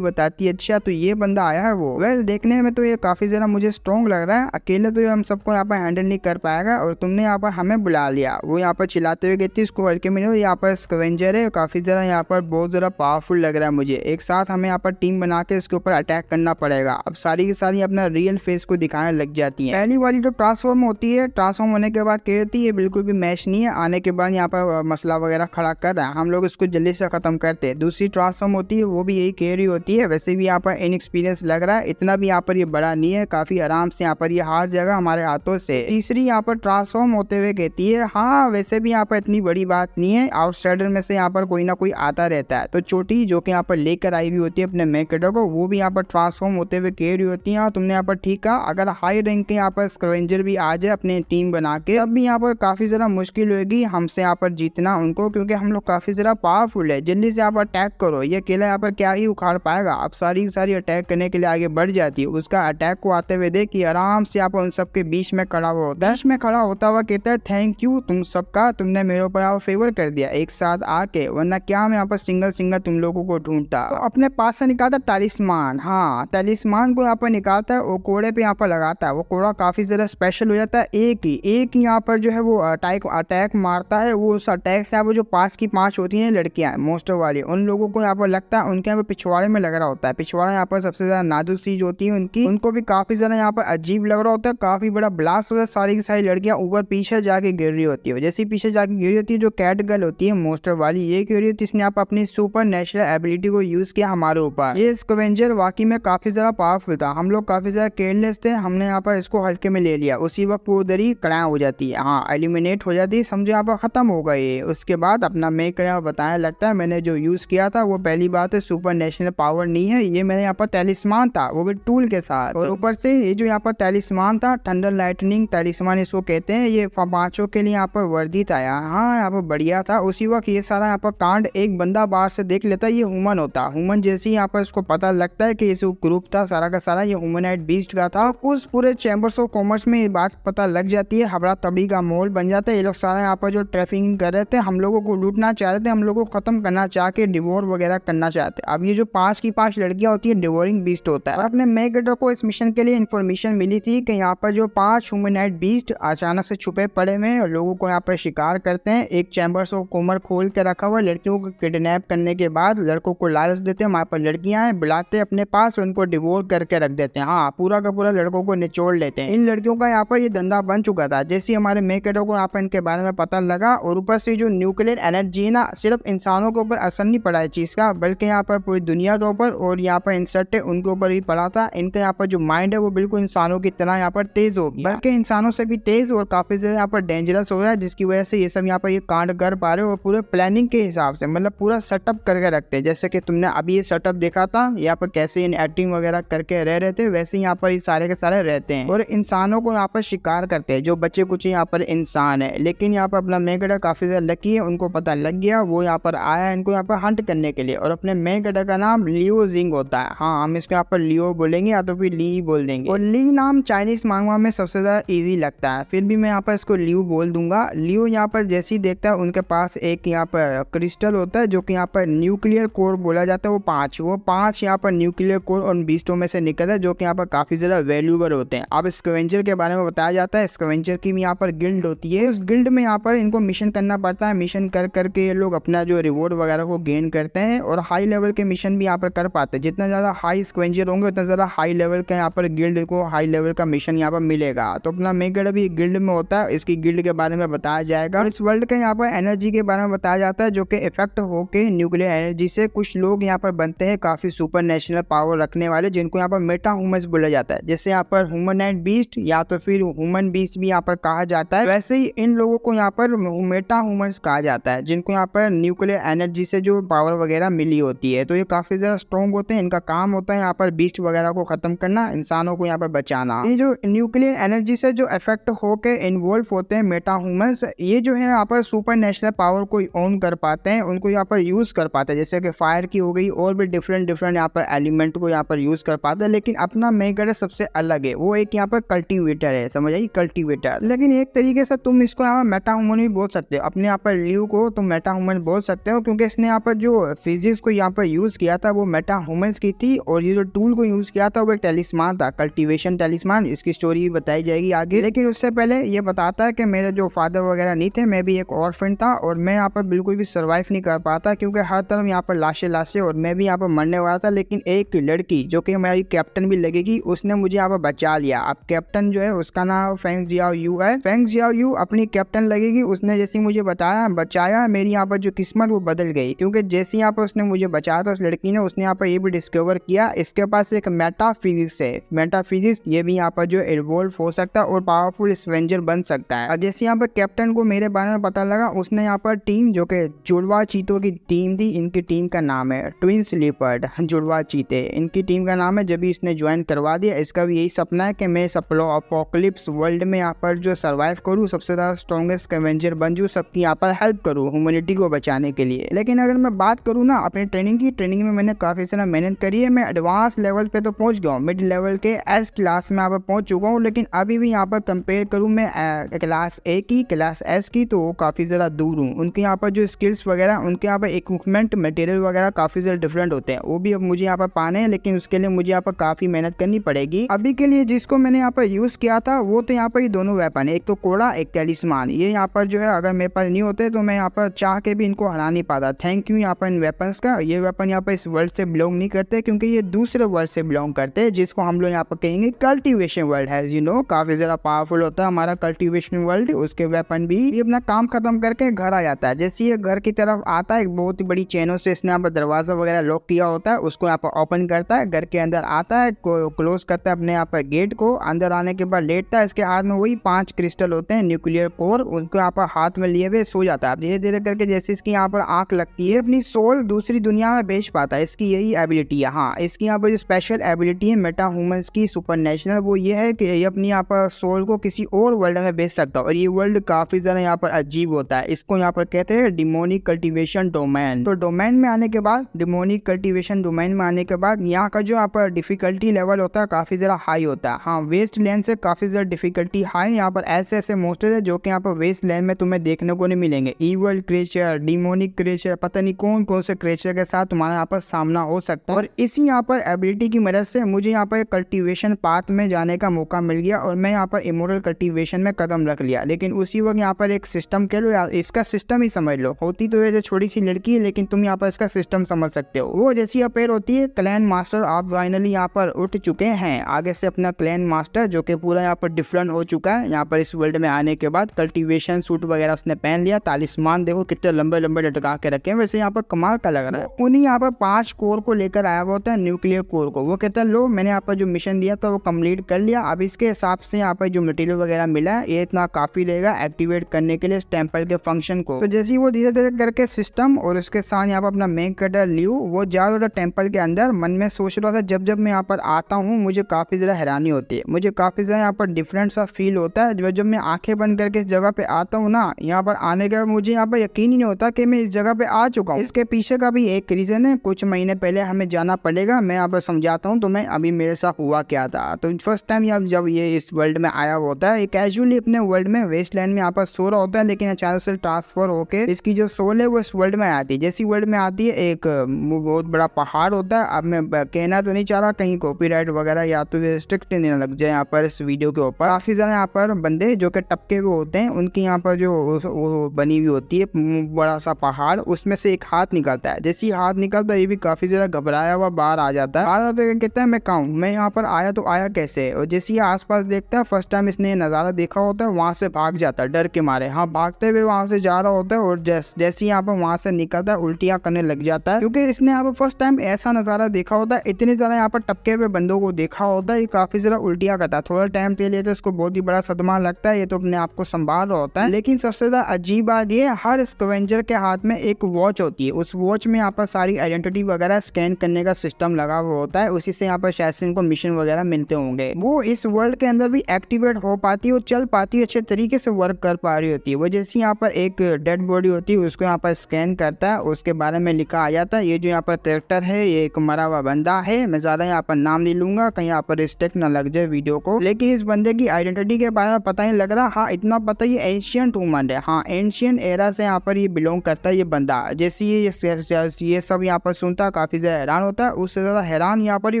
बताती है अच्छा तो ये बंदा आया है वो। वेल देखने में तो ये काफी ज्यादा मुझे स्ट्रॉन्ग लग रहा है, अकेले तो हम सबको यहाँ पर हैंडल नहीं कर पाएगा और तुमने यहाँ पर हमें बुला लिया। वो यहाँ पर चिल्लाते हुए कहती है इसको हल्के में लो, यहाँ पर स्कैवेंजर है काफी ज्यादा यहाँ पर बहुत ज्यादा पावरफुल लग रहा है मुझे, एक साथ हमें यहाँ पर टीम बना के इसके ऊपर अटैक करना पड़ेगा। अब सारी की सारी अपना रियल फेस को दिखाने लग जाती है। पहली वाली तो ट्रांसफॉर्म होती है, ट्रांसफॉर्म होने के बाद कहती है बिल्कुल भी मैच नहीं है, आने के बाद यहाँ पर मसला वगैरह खड़ा कर रहा है, हम लोग इसको जल्दी से खत्म करते हैं। दूसरी ट्रांसफॉर्म होती है वो भी यही कह रही होती है, वैसे भी यहाँ पर इनएक्सपीरियंस लग रहा है, इतना भी यहाँ पर ये बड़ा नहीं है, काफी आराम से यहाँ पर ये हार जाएगा हमारे हाथों से। तीसरी यहाँ पर ट्रांसफॉर्म होते हुए कहती है हाँ वैसे भी यहाँ पर इतनी बड़ी बात नहीं है, आउटसाइडर में से यहाँ पर कोई ना कोई आता रहता है। तो छोटी जो कि यहाँ पर लेकर आई हुई होती है अपने मेकेडो को, वो भी यहाँ पर ट्रांसफॉर्म होते हुए कह रही होती है तुमने यहाँ पर ठीक कहा, अगर हाई रैंक के यहाँ पर स्कैवेंजर भी आ जाए अपनी टीम बना के तब भी यहाँ पर काफी ज्यादा मुश्किल होगी हमसे यहाँ पर जीतना उनको, क्योंकि हम लोग काफी ज्यादा पावरफुल है। जल्दी से यहाँ पर अटैक करो, ये अकेला यहाँ पर क्या ही उखाड़ पाएगा। अब सारी सारी अटैक करने के लिए आगे बढ़ जाती है। उसका अटैक को आते हुए देखिए आराम से यहाँ पर उन सबके बीच में खड़ा होता हुआ कहता है थैंक यू तुम सबका, तुमने मेरे ऊपर फेवर कर दिया एक साथ आके, वरना क्या मैं यहाँ पर सिंगल सिंगल तुम लोगों को ढूंढता। तो अपने पास से निकालता तालिस्मान, हाँ तालिस्मान को यहाँ पर निकालता है, वो कोड़े पे यहाँ पर लगाता है। वो कोड़ा काफी ज्यादा स्पेशल हो जाता है, एक ही यहाँ पर जो है वो अटैक मारता है। वो उस अटैक से वो जो 5 की 5 होती हैं लड़कियां मोस्टर वाली, उन लोगों को यहाँ पर लगता है उनके यहाँ पर पिछवाड़े में लग रहा होता है। पिछवाड़ा यहाँ पर सबसे ज्यादा नाजुक चीज होती है उनकी, उनको भी काफी ज्यादा यहाँ पर अजीब लग रहा होता है, काफी बड़ा ब्लास्ट होता है। सारी की सारी लड़कियां ऊपर पीछे जाके गिर रही होती है। जैसे पीछे जाके गिर रही होती है जो कैट गर्ल होती है मोस्टर वाली, ये गिर रही होती है, इसने आप अपनी सुपर नेचुरल एबिलिटी को यूज किया हमारे ऊपर। ये स्कैवेंजर वाकई में काफी ज्यादा पावरफुल था, हम लोग काफी ज्यादा केयरलेस थे, हमने यहाँ पर इसको हल्के में ले लिया। उसी वक्त वो उधर ही कड़ा हो जाती है, हाँ एलिमिनेट हो जाती है, समझो यहाँ पर खत्म हो गई। उसके बाद अपना मेक बताने लगता है मैंने जो यूज किया था वो पहली बात है सुपर नेशनल पावर नहीं है, ये मैंने यहाँ पर तैलिस्मान था, वो भी टूल पावरफुल के साथ। और ऊपर से ये जो यहाँ पर टैलिस्मान था, थंडर लाइटनिंग टैलिस्मान इसको कहते हैं, ये 5 के लिए यहाँ पर वर्दी था यार। हाँ यहाँ पर बढ़िया था। उसी वक्त ये सारा यहाँ पर कांड एक बंदा बाहर से देख लेता है, ये ह्यूमन होता। ह्यूमन जैसे ही यहाँ पर उसको पता लगता है कि ये ग्रुप था सारा का सारा ये ह्यूमनॉइड बीस्ट का था, उस पूरे चैम्बर्स ऑफ कॉमर्स में ये बात पता लग जाती है। हबड़ा तबड़ी का माहौल बन जाता है। ये लोग सारा यहाँ पर जो ट्रैफिकिंग कर रहे थे, हम लोगों को लूटना चाह रहे थे, हम लोगों को खत्म करना चाह के डिवोर वगैरह करना चाहते। अब ये जो 5 की 5 लड़कियां होती है डिवोरिंग बीस्ट होता है। और अपने मैगेडो को इस मिशन के लिए इन्फॉर्मेशन मिली थी कि यहाँ पर जो 5 ह्यूमनॉइड बीस्ट अचानक से छुपे पड़े हुए हैं और लोगों को यहाँ पर शिकार करते हैं। एक चैम्बर्स ऑफ कॉमर्स खोल के रखा हुआ, लड़कियों को किडनैप करने के बाद लड़कों को लालच देते हैं, हमारे पास लड़कियां हैं, बुलाते अपने पास, उनको डिवोर करके रख देते हैं। हाँ पूरा का पूरा लड़कों को निचोड़ लेते हैं। इन लड़कियों का यहाँ पर ये धंधा बन चुका था। जैसे हमारे मेकेडो को यहाँ पर इनके बारे में पता लगा, और ऊपर से जो न्यूक्लियर एनर्जी है ना, सिर्फ इंसानों के ऊपर असर नहीं पड़ा है चीज का, बल्कि यहाँ पर पूरी दुनिया के ऊपर और यहाँ पर इंसर्ट है उनके ऊपर भी पड़ा था। इनका यहाँ पर जो माइंड है वो बिल्कुल इंसानों की तरह यहाँ पर तेज हो गया, बल्कि इंसानों से भी तेज और काफी ज्यादा यहाँ पर डेंजरस हो रहा है, जिसकी वजह से ये सब यहाँ पर ये कांड कर पा रहे हो। और पूरे प्लानिंग के हिसाब से मतलब पूरा सेटअप करके रखते हैं। जैसे कि तुमने अभी ये सेटअप देखा था यहाँ पर कैसे इन एक्टिंग वगैरह करके रह रहे थे, वैसे यहाँ पर ये सारे के सारे रहते हैं और इंसानों को यहाँ पर शिकार करते हैं। जो बच्चे कुछ यहाँ पर इंसान है, लेकिन यहाँ पर अपना मेगेडा काफी ज्यादा लकी है, उनको पता लग गया, वो यहाँ पर आया इनको यहाँ पर हंट करने के लिए। और अपने मेगेडा का नाम लियो जिंग होता है। हाँ हम इसको यहाँ पर लियो बोलेंगे या तो फिर ली बोल देंगे। और ली नाम चाइनीज मांगवा में सबसे ज्यादा इजी लगता है, फिर भी मैं यहाँ पर इसको लियो बोल दूंगा। लियो यहाँ पर जैसे ही देखता है उनके पास एक यहाँ पर क्रिस्टल होता है जो कि यहाँ पर न्यूक्लियर कोर बोला जाता है। वो 5 यहाँ पर न्यूक्लियर कोर और बीस्टों में से निकलता है, जो कि यहाँ पर काफी ज्यादा वैल्यूएबल होते हैं। अब स्कैवेंजर के बारे में बताया जाता है। स्कैवेंजर की भी यहाँ पर गिल्ड होती है। उस गिल्ड में यहाँ पर इनको मिशन करना पड़ता है। मिशन कर करके ये लोग अपना जो रिवॉर्ड वगैरह को गेन करते हैं और हाई लेवल के मिशन भी यहाँ पर कर पाते हैं। जितना ज्यादा हाई स्कैवेंजर होंगे उतना ज्यादा हाई लेवल का यहाँ पर गिल्ड को हाई लेवल का मिशन यहाँ पर मिलेगा। तो अपना मेगेडा भी गिल्ड में होता है, इसकी गिल्ड के बारे में बताया जाएगा। और इस वर्ल्ड के यहाँ पर एनर्जी के बारे में बताया जाता है, जो कि इफेक्ट होके न्यूक्लियर एनर्जी से कुछ लोग यहाँ पर बनते हैं काफी सुपर नेशनल पावर रखने वाले, जिनको यहाँ पर मेटा ह्यूमंस बोला जाता है। जैसे यहाँ पर ह्यूमनॉइड बीस्ट या तो फिर ह्यूमन बीस्ट भी यहाँ पर कहा जाता है, वैसे ही इन लोगों को यहाँ पर मेटा ह्यूमंस कहा जाता है, जिनको यहाँ पर न्यूक्लियर एनर्जी से जो पावर वगैरह मिली होती है। तो ये काफी ज्यादा स्ट्रॉन्ग होते हैं। इनका काम होता है यहाँ पर बीस्ट वगैरह को खत्म करना, इंसानों को यहाँ पर बचाना। ये जो न्यूक्लियर एनर्जी से जो इफेक्ट होके इन्वॉल्व होते हैं मेटा ह्यूमंस, ये जो है यहाँ पर सुपर नेशनल पावर को ऑन कर पाते हैं, उनको यहाँ पर यूज कर पाते हैं। जैसे कि फायर की हो गई और भी डिफरेंट यहाँ पर एलिमेंट को यहाँ पर यूज कर पाते हैं। लेकिन अपना मेगेडा सबसे अलग है, वो एक यहाँ पर कल्टीवेटर है, समझ आई, कल्टीवेटर। लेकिन एक तरीके से तुम इसको यहाँ मेटा ह्यूमन भी बोल सकते हो। अपने यहाँ पर लियो को तुम मेटा ह्यूमन बोल सकते हो, क्योंकि इसने यहाँ पर जो फिजिक्स को यहाँ पर यूज किया था वो मेटा ह्यूमंस की थी, और ये जो टूल को यूज किया था वो एक टेलिस्मान था, कल्टीवेशन टेलिस्मान। इसकी स्टोरी भी बताई जाएगी आगे। लेकिन उससे पहले ये बताता है कि मेरे जो फादर वगैरह नहीं थे, मैं भी एक ऑर्फन था और मैं यहाँ पर बिल्कुल भी सर्वाइव नहीं कर पाता, क्योंकि हर तरफ यहाँ पर लाशें और मैं भी यहाँ पर मरने वाला था। लेकिन एक लड़की जो कि हमारी कैप्टन भी लगेगी, उसने मुझे यहाँ पर बचा लिया। अब कैप्टन जो है उसका नाम फेंग जियाओ यू है। फेंग जियाओ यू अपनी कैप्टन लगेगी। उसने जैसे मुझे बचाया, मेरी यहाँ पर जो किस्मत वो बदल गई, क्योंकि जैसे यहाँ पर उसने मुझे बचाया था उस लड़की ने, उसने यहाँ पर ये भी डिस्कवर किया इसके पास एक मेटाफिजिक्स है। मेटाफिजिक्स ये भी यहाँ पर जो इवॉल्व हो सकता है और पावरफुल स्कैवेंजर बन सकता है। अब जैसे यहाँ पर कैप्टन को मेरे बारे में पता लगा, उसने यहाँ पर टीम जो कि जुड़वा चीतों की टीम थी, इनकी टीम का नाम है ट्विंस लिपर्ड, जुड़वा चीते इनकी टीम का नाम है। जब भी इसने ज्वाइन करवा दिया, इसका भी यही सपना है कि मैं अपोकलिप्स वर्ल्ड में यहाँ पर जो सर्वाइव करूँ, सबसे ज्यादा स्ट्रॉन्गेस्ट स्कैवेंजर बन जूँ, सबकी यहाँ पर हेल्प करूँ ह्यूमैनिटी को बचाने के लिए। लेकिन अगर मैं बात करूँ ना अपनी ट्रेनिंग में मैंने काफी सारा मेहनत करी है। मैं एडवांस लेवल पे तो पहुंच गया हूँ, मिड लेवल के एस क्लास में यहाँ पर पहुंच चुका हूँ। लेकिन अभी भी यहाँ पर कंपेयर करूँ मैं क्लास ए की, क्लास एस की, तो काफी ज्यादा दूर हूँ। उनके यहाँ पर जो स्किल्स वगैरह, उनके यहाँ पर इक्विपमेंट मटेरियल वगैरह काफी ज्यादा डिफरेंट होते हैं, वो भी अब मुझे यहाँ पर पाने हैं। लेकिन उसके लिए मुझे यहाँ पर काफी मेहनत करनी पड़ेगी। अभी के लिए जिसको मैंने यहाँ पर यूज किया था वो तो यहाँ पर ये दोनों वेपन है, एक तो कोड़ा, एक टेलिस्मान। ये यहाँ पर जो है अगर मेरे पास नहीं होते तो मैं यहाँ पर चाह के भी इनको हरा नहीं पाता। थैंक यू यहाँ पर इन वेपन्स का। ये वेपन यहाँ पर इस वर्ल्ड से बिलोंग नहीं करते, क्योंकि ये दूसरे वर्ल्ड से बिलोंग करते हैं, जिसको हम लोग यहाँ पर कहेंगे कल्टीवेशन वर्ल्ड है। यू नो काफी ज्यादा पावरफुल होता है हमारा कल्टीवेशन वर्ल्ड। उसके वेपन भी अपना काम खत्म करके घर आ जाता है। जैसे ये घर की तरफ आता है, एक बहुत ही बड़ी चेनों से इसने यहाँ पर दरवाजा वगैरह लॉक किया होता है, उसको यहाँ पर ओपन करता है, घर के अंदर आता है, क्लोज करता है अपने यहाँ पर गेट को। अंदर आने के बाद लेटता है, इसके हाथ में वही 5 क्रिस्टल होते हैं न्यूक्लियर कोर, उनको यहाँ पर हाथ में लिए हुए सो जाता है। धीरे धीरे करके जैसे इसकी यहाँ पर आंख लगती है, अपनी सोल दूसरी दुनिया में भेज पाता है। इसकी यही एबिलिटी है। हाँ, इसकी यहाँ पर जो स्पेशल एबिलिटी एबिलिटी है मेटा ह्यूमंस की सुपरनेचुरल, वो ये है कि ये अपनी यहाँ पर सोल को किसी और वर्ल्ड में भेज सकता है और ये वर्ल्ड काफी ज्यादा यहाँ पर अजीब होता है। इसको यहाँ पर कहते हैं डिमोनिक कल्टीवेशन डोमेन। तो डोमेन में आने के बाद, डिमोनिक कल्टीवेशन डोमेन में आने के बाद यहाँ का जो यहाँ पर डिफिकल्टी लेवल होता है काफी ज्यादा हाई होता है। हाँ, वेस्ट लैंड से काफी ज्यादा डिफिकल्टी हाई। यहाँ पर ऐसे ऐसे मोस्टर है जो कि यहाँ पर वेस्ट लैंड में तुम्हें देखने को नहीं मिलेंगे। ईवल क्रिएचर, डिमोनिक क्रिएचर, पता नहीं कौन कौन से क्रिएचर के साथ तुम्हारा यहाँ पर सामना हो सकता है। और इसी यहाँ पर एबिलिटी की मदद से मुझे यहाँ पर कल्टीवेशन पाथ में जाने का मौका मिल गया और मैं यहाँ पर इमोरल कल्टीवेशन में कदम रख लिया। लेकिन उसी वक्त यहाँ पर एक सिस्टम कह लो यार, इसका सिस्टम ही समझ लो। होती तो ये छोटी सी लड़की है लेकिन तुम यहाँ पर इसका सिस्टम समझ सकते हो। वो जैसी अपेयर होती है क्लैन मास्टर, आप फाइनली यहाँ पर उठ चुके हैं आगे से अपना क्लैन मास्टर, जो कि पूरा यहाँ पर डिफरेंट हो चुका है। यहाँ पर इस वर्ल्ड में आने के बाद कल्टीवेशन सूट वगैरह उसने पहन लिया, तालिस्मान देखो कितने लंबे लंबे लटका के रखे हैं, वैसे यहाँ पर कमाल का लग रहा है। उन्हीं यहाँ पर 5 कोर को लेकर आया हुआ होता है, न्यूक्लियर कोर को। वो कहता है लो मैंने यहाँ पर जो मिशन दिया था वो कंप्लीट कर लिया, अब इसके हिसाब से यहाँ पर जो मटेरियल वगैरह मिला है ये इतना काफी रहेगा एक्टिवेट करने के लिए इस टेम्पल के फंक्शन को। तो जैसे वो धीरे धीरे करके सिस्टम और उसके साथ यहाँ पर अपना मेन कैरेक्टर लियू वो जा रहा था टेम्पल के अंदर। मन में सोच रहा था जब जब मैं यहाँ पर आता हूँ मुझे काफी ज्यादा हैरानी होती है, मुझे काफी ज्यादा यहाँ पर डिफरेंट सा फील होता है। जब मैं आंखें बंद करके इस जगह पे आता हूँ ना, यहाँ पर आने के बाद मुझे यहाँ पर यकीन ही नहीं होता कि मैं इस जगह पे आ चुका हूँ। इसके पीछे का भी एक रीजन है, कुछ महीने पहले हमें जाना पड़ेगा, मैं यहाँ पर समझाता हूँ तो मैं अभी मेरे साथ हुआ क्या था। तो फर्स्ट टाइम जब ये इस वर्ल्ड में आया होता है, कैजुअली अपने वर्ल्ड में वेस्टलैंड में यहाँ पर सो रहा होता है, लेकिन अचानक से ट्रांसफर होकर इसकी जो सोल है वो इस वर्ल्ड में आती है। जैसी वर्ल्ड में आती है एक बहुत बड़ा पहाड़ होता है। अब मैं कहना तो नहीं चाह रहा कहीं कॉपीराइट वगैरह या तो रिस्ट्रिक्ट नहीं लग जाए यहाँ पर इस वीडियो के ऊपर। काफी ज्यादा यहाँ पर बंदे जो कि टपके हुए होते हैं उनकी यहाँ पर जो वो बनी हुई होती है बड़ा सा पहाड़, उसमें से एक हाथ निकलता है। जैसे हाथ निकलता है ये भी काफी ज्यादा घबराया हुआ बाहर आ जाता है। तो कहता है मैं कहूँ मैं यहाँ पर आया तो आया कैसे। और जैसे ये आसपास देखता है, फर्स्ट टाइम इसने नजारा देखा होता है, वहां से भाग जाता है डर के मारे। हाँ, भागते हुए वहां से जा रहा होता है और जैसे यहाँ पर वहां से निकलता है उल्टियां करने लग जाता है, क्योंकि इसने यहाँ पर फर्स्ट टाइम ऐसा नजारा देखा होता है। इतने ज्यादा यहाँ पर टपके हुए बंदों को देखा होता है, ये काफी ज्यादा उल्टियां करता है। थोड़ा टाइम के लिए तो इसको बहुत ही बड़ा सदमा लगता है, ये तो अपने आप को संभाल रहा होता है। लेकिन सबसे ज्यादा अजीब बात ये, हर स्कैवेंजर के हाथ में एक वॉच होती है, उस वॉच में यहाँ पर सारी आइडेंटिटी वगैरह स्कैन करने का सिस्टम लगा हुआ होता है, उसी से यहाँ पर शायद से इनको मिशन वगैरह मिलते होंगे। वो इस वर्ल्ड के अंदर भी एक्टिवेट हो पाती है और चल पाती है, अच्छे तरीके से वर्क कर पा रही होती है। वो जैसे यहाँ पर एक डेड बॉडी होती है उसको यहाँ पर स्कैन करता है, उसके बारे में लिखा आ जाता है। ये जो यहाँ पर कैरेक्टर है ये एक मरा हुआ बंदा है, मैं ज्यादा यहाँ पर नाम नहीं लूंगा कहीं यहाँ पर रिस्ट्रिक्ट ना लग जाए वीडियो को। लेकिन इस बंदे की आइडेंटिटी के बारे में पता नहीं लग रहा। हाँ, इतना पता ये एंशियंट ह्यूमन है। हाँ, एंशियंट एरा से यहाँ पर ये बिलोंग करता है ये बंदा। जैसे ये सब यहाँ पर सुनता है काफी ज्यादा हैरान होता है, उससे ज्यादा हैरान यहाँ पर ये